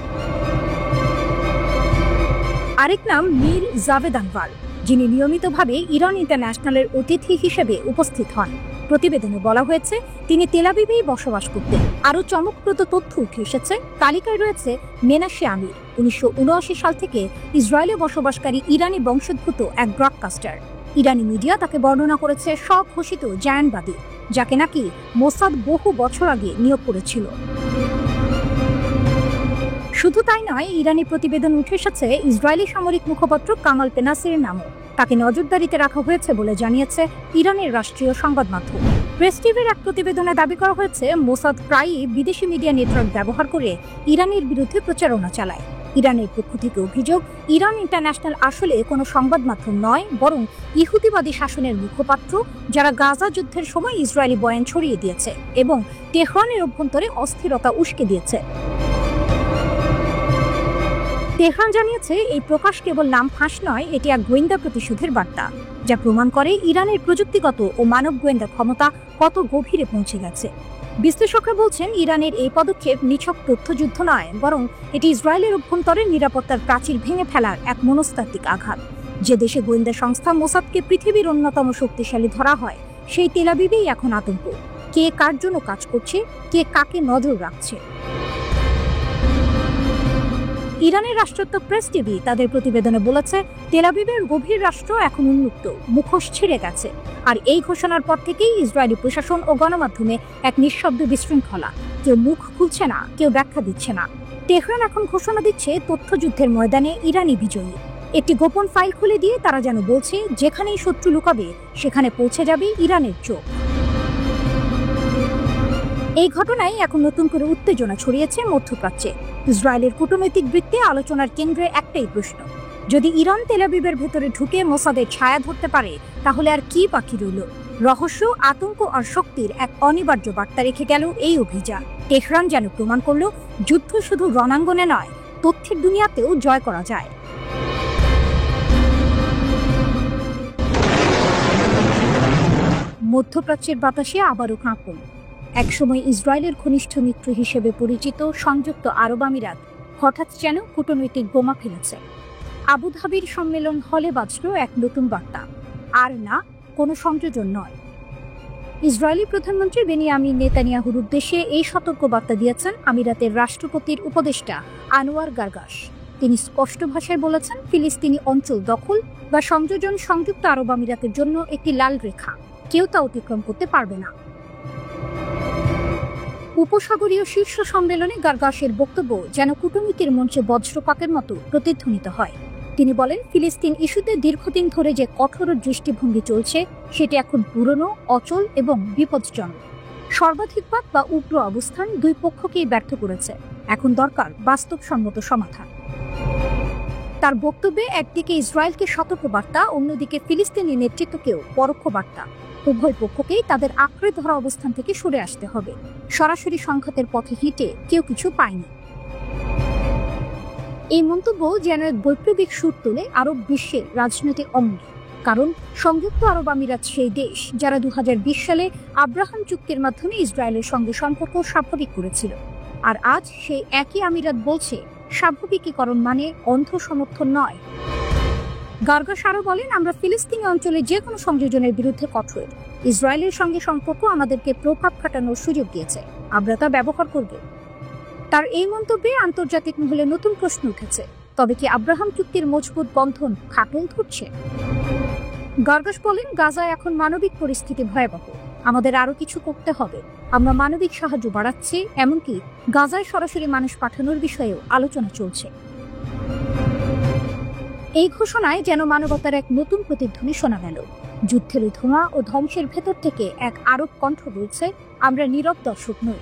আরেক নাম মীর জাভেদ আনভার, যিনি নিয়মিতভাবে ইরান ইন্টারন্যাশনালের অতিথি হিসেবে উপস্থিত হন। প্রতিবেদনে বলা হয়েছে তিনি তেল আবিবেই বসবাস করতেন। আরও চমকপ্রদ তথ্য উঠে এসেছে। তালিকায় রয়েছে মেনাশে আমির, 1979 সাল থেকে ইসরায়েলে বসবাসকারী ইরানি বংশোদ্ভূত এক ব্রডকাস্টার। ইরানি মিডিয়া তাকে বর্ণনা করেছে স্বঘোষিত জায়ানবাদী, যাকে নাকি মোসাদ বহু বছর আগে নিয়োগ করেছিল। শুধু তাই নয়, ইরানি প্রতিবেদন উঠে এসেছে ইসরায়েলি সামরিক মুখপাত্র কামাল পেনাসিরের নামও। তাকে নজরদারিতে রাখা হয়েছে বলে জানিয়েছে ইরানের রাষ্ট্রীয় সংবাদ মাধ্যম। প্রেস টিভির এক প্রতিবেদনে দাবি করা হয়েছে মোসাদ প্রায়ই বিদেশি মিডিয়া নেটওয়ার্ক ব্যবহার করে ইরানের বিরুদ্ধে প্রচারণা চালায়। ইরানের পক্ষ থেকে অভিযোগ, ইরান ইন্টারন্যাশনাল আসলে কোনো সংবাদ মাধ্যম নয়, বরং ইহুদিবাদী শাসনের মুখপাত্র, যারা গাজা যুদ্ধের সময় ইসরায়েলি বয়ান ছড়িয়ে দিয়েছে এবং তেহরানের অভ্যন্তরে অস্থিরতা উস্কে দিয়েছে। তেহরান জানিয়েছে এই প্রকাশ কেবল নাম ফাঁস নয়, এটি এক গোয়েন্দা প্রতিশোধের বার্তা, যা প্রমাণ করে ইরানের প্রযুক্তিগত ও মানব গোয়েন্দা ক্ষমতা কত গভীরে পৌঁছে গেছে। বিশ্লেষকরা বলছেন ইরানের এই পদক্ষেপ নিছক তথ্যযুদ্ধ নয়, বরং এটি ইসরায়েলের অভ্যন্তরের নিরাপত্তার প্রাচীর ভেঙে ফেলার এক মনস্তাত্ত্বিক আঘাত। যে দেশে গোয়েন্দা সংস্থা মোসাদকে পৃথিবীর অন্যতম শক্তিশালী ধরা হয়, সেই তেল আবিবেই এখন আতঙ্ক। কে কার জন্য কাজ করছে, কে কাকে নজর রাখছে। ইরানের রাষ্ট্রত্ব প্রেস টিভি তাদের প্রতিবেদনে বলেছে তেল আবিবের গভীর রাষ্ট্র এখন উন্মুক্ত, মুখোশ ছিঁড়ে গেছে। আর এই ঘোষণার পর থেকেই ইসরায়েলি প্রশাসন ও গণমাধ্যমে এক নিঃশব্দ বিশৃঙ্খলা। কেউ মুখ খুলছে না, কেউ ব্যাখ্যা দিচ্ছে না। তেহরান এখন ঘোষণা দিচ্ছে তথ্যযুদ্ধের ময়দানে ইরানি বিজয়ী। একটি গোপন ফাইল খুলে দিয়ে তারা যেন বলছে যেখানেই শত্রু লুকাবে সেখানে পৌঁছে যাবে ইরানের চোখ। এই ঘটনায় এখন নতুন করে উত্তেজনা ছড়িয়েছে মধ্যপ্রাচ্যে। ইসরায়েলের কূটনৈতিক বৃত্তে আলোচনার কেন্দ্রে একটাই প্রশ্ন, যদি ইরান তেল আবিবের ভেতরে ঢুকে মোসাদের ছায়া ধরতে পারে, তাহলে আর কি বাকি রইল? রহস্য, আতঙ্ক আর শক্তির এক অনিবার্য বার্তা রেখে গেল এই অভিযান। তেহরান যেন প্রমাণ করল যুদ্ধ শুধু রণাঙ্গনে নয়, তথ্যের দুনিয়াতেও জয় করা যায়। মধ্যপ্রাচ্যের বাতাসে আবারও কাঁপন। একসময় ইসরায়েলের ঘনিষ্ঠ মিত্র হিসেবে পরিচিত সংযুক্ত আরব আমিরাত হঠাৎ যেন কূটনৈতিক বোমা ফেলেছে। আবুধাবির সম্মেলন হলে বাজল এক নতুন বার্তা, আর না কোনো সংযোজন নয়। ইসরায়েলি প্রধানমন্ত্রী বেনিয়ামিন নেতানিয়াহুর উদ্দেশ্যে এই সতর্ক বার্তা দিয়েছেন আমিরাতের রাষ্ট্রপতির উপদেষ্টা আনোয়ার গারগাশ। তিনি স্পষ্ট ভাষায় বলেছেন, ফিলিস্তিনি অঞ্চল দখল বা সংযোজন সংযুক্ত আরব আমিরাতের জন্য একটি লাল রেখা, কেউ তা অতিক্রম করতে পারবে না। উপসাগরীয় শীর্ষ সম্মেলনে গারগাশের বক্তব্য যেন কূটনীতির মঞ্চে বজ্রপাতের মতো প্রতিধ্বনিত হয়। তিনি বলেন, ফিলিস্তিন ইস্যুতে দীর্ঘদিন ধরে যে কঠোর দৃষ্টিভঙ্গি চলছে সেটি এখন পুরনো, অচল এবং বিপজ্জনক। সর্বাধিকবাদ বা উগ্র অবস্থান দুই পক্ষকেই ব্যর্থ করেছে। এখন দরকার বাস্তবসম্মত সমাধান। তার বক্তব্যে একদিকে ইসরায়েলকে সতর্কবার্তা, অন্যদিকে ফিলিস্তিনি নেতৃত্বকেও পরোক্ষ বার্তা। উভয় পক্ষকেই তাদের আঁকড়ে ধরা অবস্থান থেকে সরে আসতে হবে। সরাসরি সংঘাতের পথে হেঁটে কেউ কিছু পায়নি। এই মন্তব্য যেন এক বৈপ্লবিক সুর তোলে আরব বিশ্বের রাজনৈতিক অঙ্গনে। কারণ সংযুক্ত আরব আমিরাত সেই দেশ যারা 2020 সালে আব্রাহাম চুক্তির মাধ্যমে ইসরায়েলের সঙ্গে সম্পর্ক স্বাভাবিক করেছিল। আর আজ সেই একই আমিরাত বলছে স্বাভাবিকীকরণ মানে অন্ধ সমর্থন নয়। গারগাশ আরও বলেন, আমরা ফিলিস্তিনি অঞ্চলে যে কোনো সংযোজনের বিরুদ্ধে কঠোর, ইসরায়েলের সঙ্গে সম্পর্ক আমাদেরকে প্রভাব খাটানোর সুযোগ দিয়েছে, আমরা তা ব্যবহার করব। তার এই মন্তব্যে আন্তর্জাতিক মহলে নতুন প্রশ্ন উঠেছে, তবে কি আব্রাহাম চুক্তির মজবুত বন্ধন ফাটল ধরছে? গার্গাস বলেন, গাজায় এখন মানবিক পরিস্থিতি ভয়াবহ, আমাদের আরো কিছু করতে হবে। আমরা মানবিক সাহায্য বাড়াচ্ছি, এমনকি গাজায় সরাসরি মানুষ পাঠানোর বিষয়েও আলোচনা চলছে। এই ঘোষণায় যেন মানবতার এক নতুন প্রতিধ্বনি শোনা গেল। যুদ্ধের ধোঁয়া ও ধ্বংসের ভেতর থেকে এক আরব কণ্ঠ বলছে, আমরা নীরব দর্শক নই।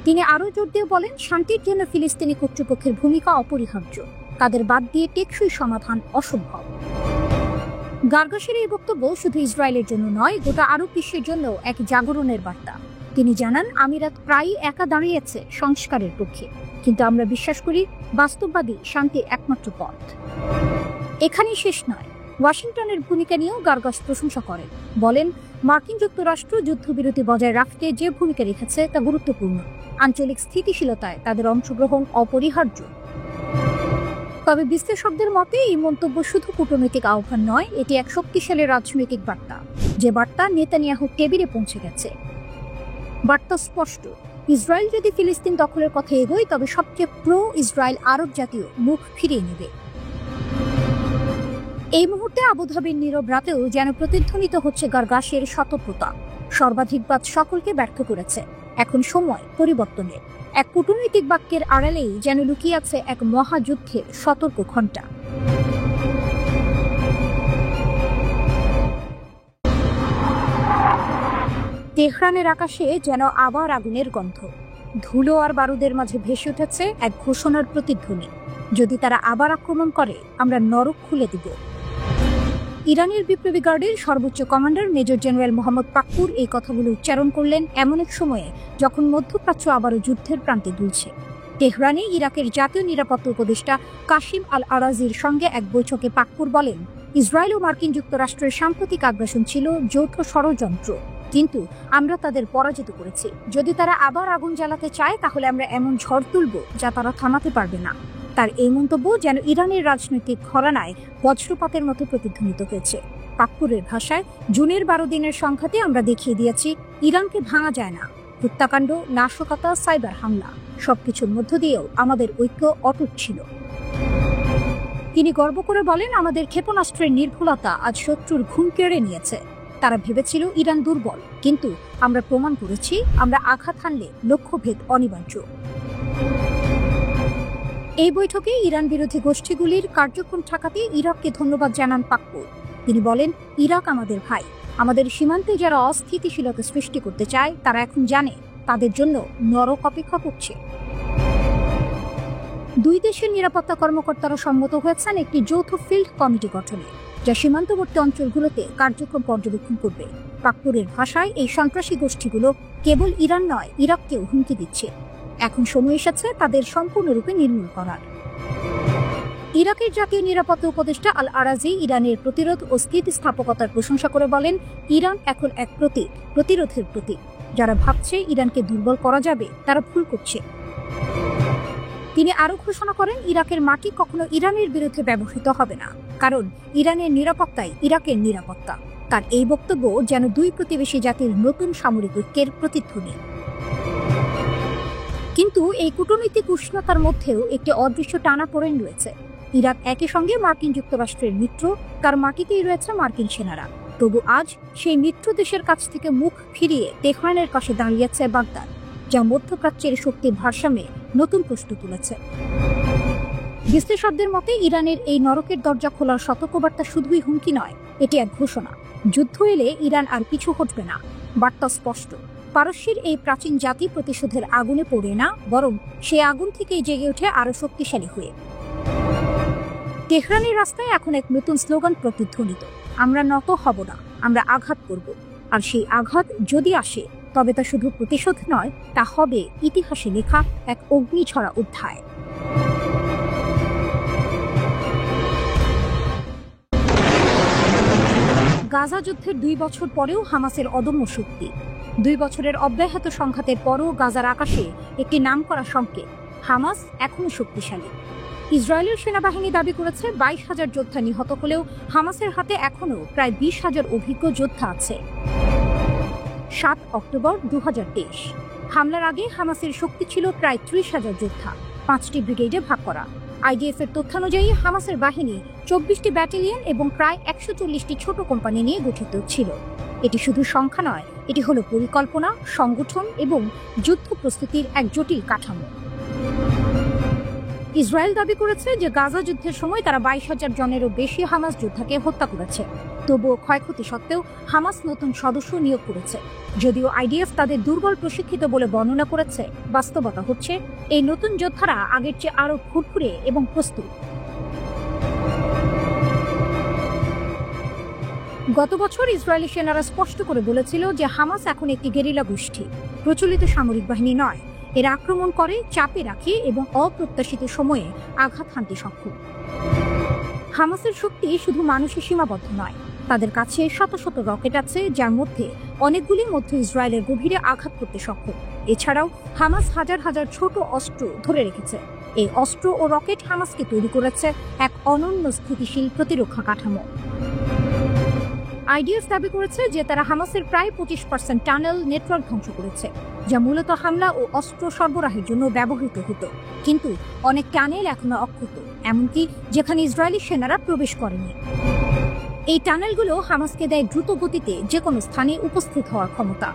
তিনি আরো জোর দিয়ে বলেন, শান্তির জন্য ফিলিস্তিনি কর্তৃপক্ষের ভূমিকা অপরিহার্য, তাদের বাদ দিয়ে টেকসই সমাধান অসম্ভব। গার্গাসের এই বক্তব্য শুধু ইসরায়েলের জন্য নয়, গোটা আরব বিশ্বের জন্য এক জাগরণের বার্তা। তিনি জানান, আমিরাত প্রায়ই একা দাঁড়িয়েছে সংস্কারের পক্ষে, কিন্তু আমরা বিশ্বাস করি বাস্তববাদী শান্তির একমাত্র পথ। এখানেই শেষ নয়, ওয়াশিংটনের ভূমিকা নিয়েও গার্গাস প্রশংসা করেন। বলেন, মার্কিন যুক্তরাষ্ট্র যুদ্ধবিরতি বজায় রাখতে যে ভূমিকা রেখেছে তা গুরুত্বপূর্ণ, আঞ্চলিক স্থিতিশীলতায় তাদের অংশগ্রহণ অপরিহার্য। তবে বিশ্লেষকদের মতে এই মন্তব্য শুধু কূটনৈতিক আহ্বান নয়, এটি এক শক্তিশালী রাজনৈতিক বার্তা, যে বার্তা নেতানিয়াহুর টেবিলে পৌঁছে গেছে। বার্তা স্পষ্ট, ইসরায়েল যদি ফিলিস্তিন দখলের কথা এগোয়, তবে সবচেয়ে প্রো ইসরায়েল আরব জাতীয় মুখ ফিরিয়ে নেবে। এই মুহূর্তে আবুধাবির নীরব রাতেও যেন প্রতিধ্বনিত হচ্ছে গার্গাসের সতর্কতা। সর্বাধিকবাদ সকলকে ব্যর্থ করেছে, এখন সময় পরিবর্তনের। এক কূটনৈতিক বাক্যের আড়ালেই যেন লুকিয়ে আছে এক মহাযুদ্ধের সতর্ক ঘণ্টা। তেহরানের আকাশে যেন আবার আগুনের গন্ধ, ধুলো আর বারুদের মাঝে ভেসে উঠেছে এক ঘোষণার প্রতিধ্বনি, যদি তারা আবার আক্রমণ করে, আমরা নরক খুলে দিব। ইরানের বিপ্লবী গার্ডের সর্বোচ্চ commander major general Mohammad Pakpour এই কথাগুলো উচ্চারণ করলেন এমন এক সময়ে যখন মধ্যপ্রাচ্য আবারও যুদ্ধের প্রান্তে দুলছে। তেহরানে ইরাকের জাতীয় নিরাপত্তা উপদেষ্টা কাশিম আল আরাজির সঙ্গে এক বৈঠকে পাকপুর বলেন, ইসরায়েল ও মার্কিন যুক্তরাষ্ট্রের সাম্প্রতিক আগ্রাসন ছিল যৌথ ষড়যন্ত্র, কিন্তু আমরা তাদের পরাজিত করেছি। যদি তারা আবার আগুন জ্বালাতে চায়, তাহলে আমরা এমন ঝড় তুলব যা তারা থামাতে পারবে না। তার এই মন্তব্য যেন ইরানের রাজনৈতিক ঘরানায় বজ্রপাতের মতো প্রতিধ্বনিত হয়েছে। পাকপুরের ভাষায়, জুনের 12 দিনের সংঘাতে আমরা দেখিয়ে দিয়েছি ইরানকে ভাঙা যায় না। হত্যাকাণ্ড, নাশকতা, সাইবার হামলা, সবকিছুর মধ্য দিয়েও আমাদের ঐক্য অটুট ছিল। তিনি গর্ব করে বলেন, আমাদের ক্ষেপণাস্ত্রের নির্ভুলতা আজ শত্রুর ঘুম কেড়ে নিয়েছে। তারা ভেবেছিল ইরান দুর্বল, কিন্তু আমরা প্রমাণ করেছি আমরা আঘাত হানলে লক্ষ্যভেদ অনিবার্য। এই বৈঠকে ইরান বিরোধী গোষ্ঠীগুলির কার্যক্রম ঠেকাতে ইরাককে ধন্যবাদ জানান পাকপুর। তিনি বলেন, ইরাক আমাদের ভাই, আমাদের সীমান্তে যারা অস্থিতিশীলতা সৃষ্টি করতে চায়, তারা এখন জানে তাদের জন্য নরক অপেক্ষা করছে। দুই দেশের নিরাপত্তা কর্মকর্তারা সম্মত হয়েছেন একটি যৌথ ফিল্ড কমিটি গঠনে, যা সীমান্তবর্তী অঞ্চলগুলোতে কার্যক্রম পর্যবেক্ষণ করবে। পাকপুরের ভাষায়, এই সন্ত্রাসী গোষ্ঠীগুলো কেবল ইরান নয়, ইরাককেও হুমকি দিচ্ছে। এখন সময় এসেছে তাদের সম্পূর্ণরূপে নির্মূল করার। ইরাকের জাতীয় নিরাপত্তা উপদেষ্টা আল আরাজি ইরানের প্রতিরোধ ও স্থিতিস্থাপকতার প্রশংসা করে বলেন, ইরান এখন এক প্রতিরোধের প্রতীক। যারা ভাবছে ইরানকে দুর্বল করা যাবে, তারা ভুল করছে। তিনি আরো ঘোষণা করেন, ইরাকের মাটি কখনো ইরানের বিরুদ্ধে ব্যবহৃত হবে না, কারণ ইরানের নিরাপত্তাই ইরাকের নিরাপত্তা। তার এই বক্তব্য যেন দুই প্রতিবেশী জাতির নতুন সামরিক ঐক্যের প্রতিধ্বনি। কিন্তু এই কূটনৈতিক উষ্ণতার মধ্যেও একটি অদৃশ্য টানাপোড়েন রয়েছে। ইরাক একই সঙ্গে মার্কিন যুক্তরাষ্ট্রের মিত্র, তার মাটিতেই রয়েছে মার্কিন সেনারা। তবু আজ সেই মিত্র দেশের কাছ থেকে মুখ ফিরিয়ে তেহরানের পাশে দাঁড়িয়েছে বাগদাদ, যা মধ্যপ্রাচ্যের শক্তির ভারসাম্যে নতুন প্রশ্ন তুলেছে। বিশ্লেষকদের মতে ইরানের এই নরকের দরজা খোলার সতর্কবার্তা শুধুই হুমকি নয়, এটি এক ঘোষণা। যুদ্ধ এলে ইরান আর পিছু হটবে না। বার্তা স্পষ্ট, পারস্যের এই প্রাচীন জাতি প্রতিশোধের আগুনে পড়ে না, বরং সে আগুন থেকেই জেগে ওঠে আরো শক্তিশালী হয়ে। তেহরানের রাস্তায় এখন এক নতুন স্লোগান প্রতিধ্বনিত, আমরা নত হব না, আমরা আঘাত করব। আর সেই আঘাত যদি আসে, তবে তা শুধু প্রতিশোধ নয়, তা হবে ইতিহাসে লেখা এক অগ্নিঝরা অধ্যায়। গাজা যুদ্ধের 2 বছর পরেও হামাসের অদম্য শক্তি। 2 বছরের অব্যাহত সংঘাতের পরও গাজার আকাশে একটি নামকরা সংকেত, হামাস এখনো শক্তিশালী। ইসরায়েলের সেনাবাহিনী দাবি করেছে 22,000 যোদ্ধা নিহত হলেও হামাসের হাতে এখনো প্রায় 20,000 অভিজ্ঞ যোদ্ধা আছে। 7 অক্টোবর 2023। হামলার আগে হামাসের শক্তি ছিল প্রায় 30,000 যোদ্ধা, 5টি ব্রিগেডে ভাগ করা। আইডিএফ এর তথ্যানুযায়ী হামাসের বাহিনী 24টি ব্যাটালিয়ন এবং প্রায় 140টি ছোট কোম্পানি নিয়ে গঠিত ছিল। এটি শুধু সংখ্যা নয়, এটি হলো পরিকল্পনা, সংগঠন এবং যুদ্ধ প্রস্তুতির এক জটিল কাঠামো। ইসরায়েল দাবি করেছে যে গাজা যুদ্ধের সময় তারা 22,000 জনেরও বেশি হামাস যোদ্ধাকে হত্যা করেছে। তবুও ক্ষয়ক্ষতি সত্ত্বেও হামাস নতুন সদস্য নিয়োগ করেছে। যদিও আইডিএফ তাদের দুর্বল প্রশিক্ষিত বলে বর্ণনা করেছে, বাস্তবতা হচ্ছে এই নতুন যোদ্ধারা আগের চেয়ে আরও ফুরফুরে এবং প্রস্তুত। গত বছর ইসরায়েলি সেনারা স্পষ্ট করে বলেছিল যে হামাস এখন একটি গেরিলা গোষ্ঠী, প্রচলিত সামরিক বাহিনী নয়। এরা আক্রমণ করে, চাপে রাখে এবং অপ্রত্যাশিত সময়ে আঘাত হানতে সক্ষম। হামাসের শক্তি শুধু মানুষে সীমাবদ্ধ নয়, তাদের কাছে শত শত রকেট আছে, যার মধ্যে অনেকগুলি মধ্য ইসরায়েলের গভীরে আঘাত করতে সক্ষম। এছাড়াও হামাস হাজার হাজার ছোট অস্ত্র ধরে রেখেছে। এই অস্ত্র ও রকেট হামাসকে তৈরি করেছে এক অনন্য স্থিতিশীল প্রতিরক্ষা কাঠামো। আইডিএফ দাবি করেছে যে তারা হামাসের প্রায় 25% টানেল নেটওয়ার্ক ধ্বংস করেছে, যা মূলত হামলা ও অস্ত্র সরবরাহের জন্য ব্যবহৃত হতো। কিন্তু অনেক টানেল এখনো অক্ষত, এমনকি যেখানে ইসরায়েলি সেনারা প্রবেশ করেনি। এই টানেলগুলো হামাসকে দেয় দ্রুত গতিতে যে কোনো স্থানে উপস্থিত হওয়ার ক্ষমতা।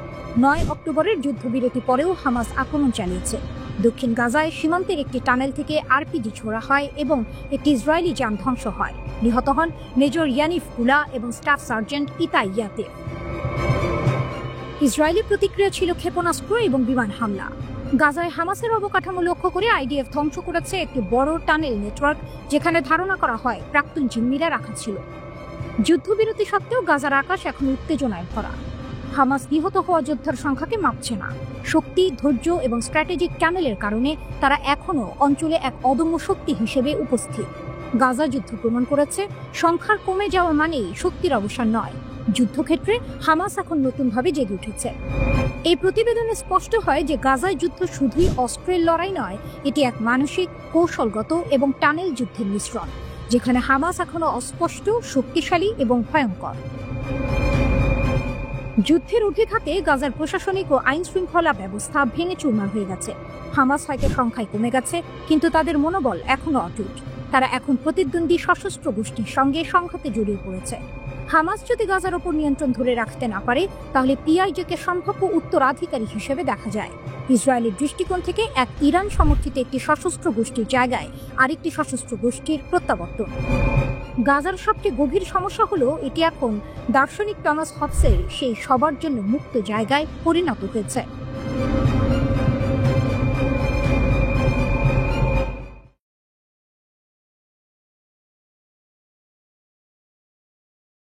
9 অক্টোবরের যুদ্ধবিরতি পরেও হামাস আক্রমণ চালিয়েছে। দক্ষিণ গাজায় সীমান্তের একটি টানেল থেকে আরপিজি ছোড়া হয় এবং একটি ইসরায়েলি যান ধ্বংস হয়। নিহত হন মেজর ইয়ানিফ গুলা এবং স্টাফ সার্জেন্ট ইতাই ইয়াতেভ। ইসরায়েলি প্রতিক্রিয়া ছিল ক্ষেপণাস্ত্র এবং বিমান হামলা। গাজায় হামাসের অবকাঠামো লক্ষ্য করে আইডিএফ ধ্বংস করেছে একটি বড় টানেল নেটওয়ার্ক, যেখানে ধারণা করা হয় প্রাক্তন জিম্মিরা রাখা ছিল। যুদ্ধবিরতি সত্ত্বেও গাজার আকাশ এখন উত্তেজনায় ভরা। হামাস নিহত হওয়া যোদ্ধার সংখ্যাকে মাপছে না। শক্তি, ধৈর্য এবং স্ট্র্যাটেজিক টানেলের কারণে তারা এখনও অঞ্চলে এক অদম্য শক্তি হিসেবে উপস্থিত। গাজা যুদ্ধ প্রমাণ করেছে সংখ্যার কমে যাওয়া মানেই শক্তির অবসান নয়। যুদ্ধক্ষেত্রে হামাস এখন নতুনভাবে জেগে উঠেছে। এই প্রতিবেদনে স্পষ্ট হয় যে গাজায় যুদ্ধ শুধুই অস্ত্রের লড়াই নয়, এটি এক মানসিক, কৌশলগত এবং টানেল যুদ্ধের মিশ্রণ, যেখানে হামাস এখনো অস্পষ্ট, শক্তিশালী এবং ভয়ঙ্কর। যুদ্ধের ঊর্ধ্বে গাজার প্রশাসনিক ও আইন শৃঙ্খলা ব্যবস্থা ভেঙে চুরমার হয়ে গেছে। হামাস হয়তো সংখ্যায় কমে গেছে, কিন্তু তাদের মনোবল এখনো অটুট। তারা এখন প্রতিদ্বন্দ্বী সশস্ত্র গোষ্ঠীর সঙ্গে সংঘাতে জড়িয়ে পড়েছে। হামাস যদি গাজার ওপর নিয়ন্ত্রণ ধরে রাখতে না পারে, তাহলে পিআইজেকে সম্ভাব্য উত্তরাধিকারী হিসেবে দেখা যায়। ইসরায়েলের দৃষ্টিকোণ থেকে এক ইরান সমর্থিত একটি সশস্ত্র গোষ্ঠীর জায়গায় আরেকটি সশস্ত্র গোষ্ঠীর প্রত্যাবর্তন। গাজার সবচেয়ে গভীর সমস্যা হলো এটি এখন দার্শনিক টমাস হবসের সেই সবার জন্য মুক্ত জায়গায় পরিণত হয়েছে।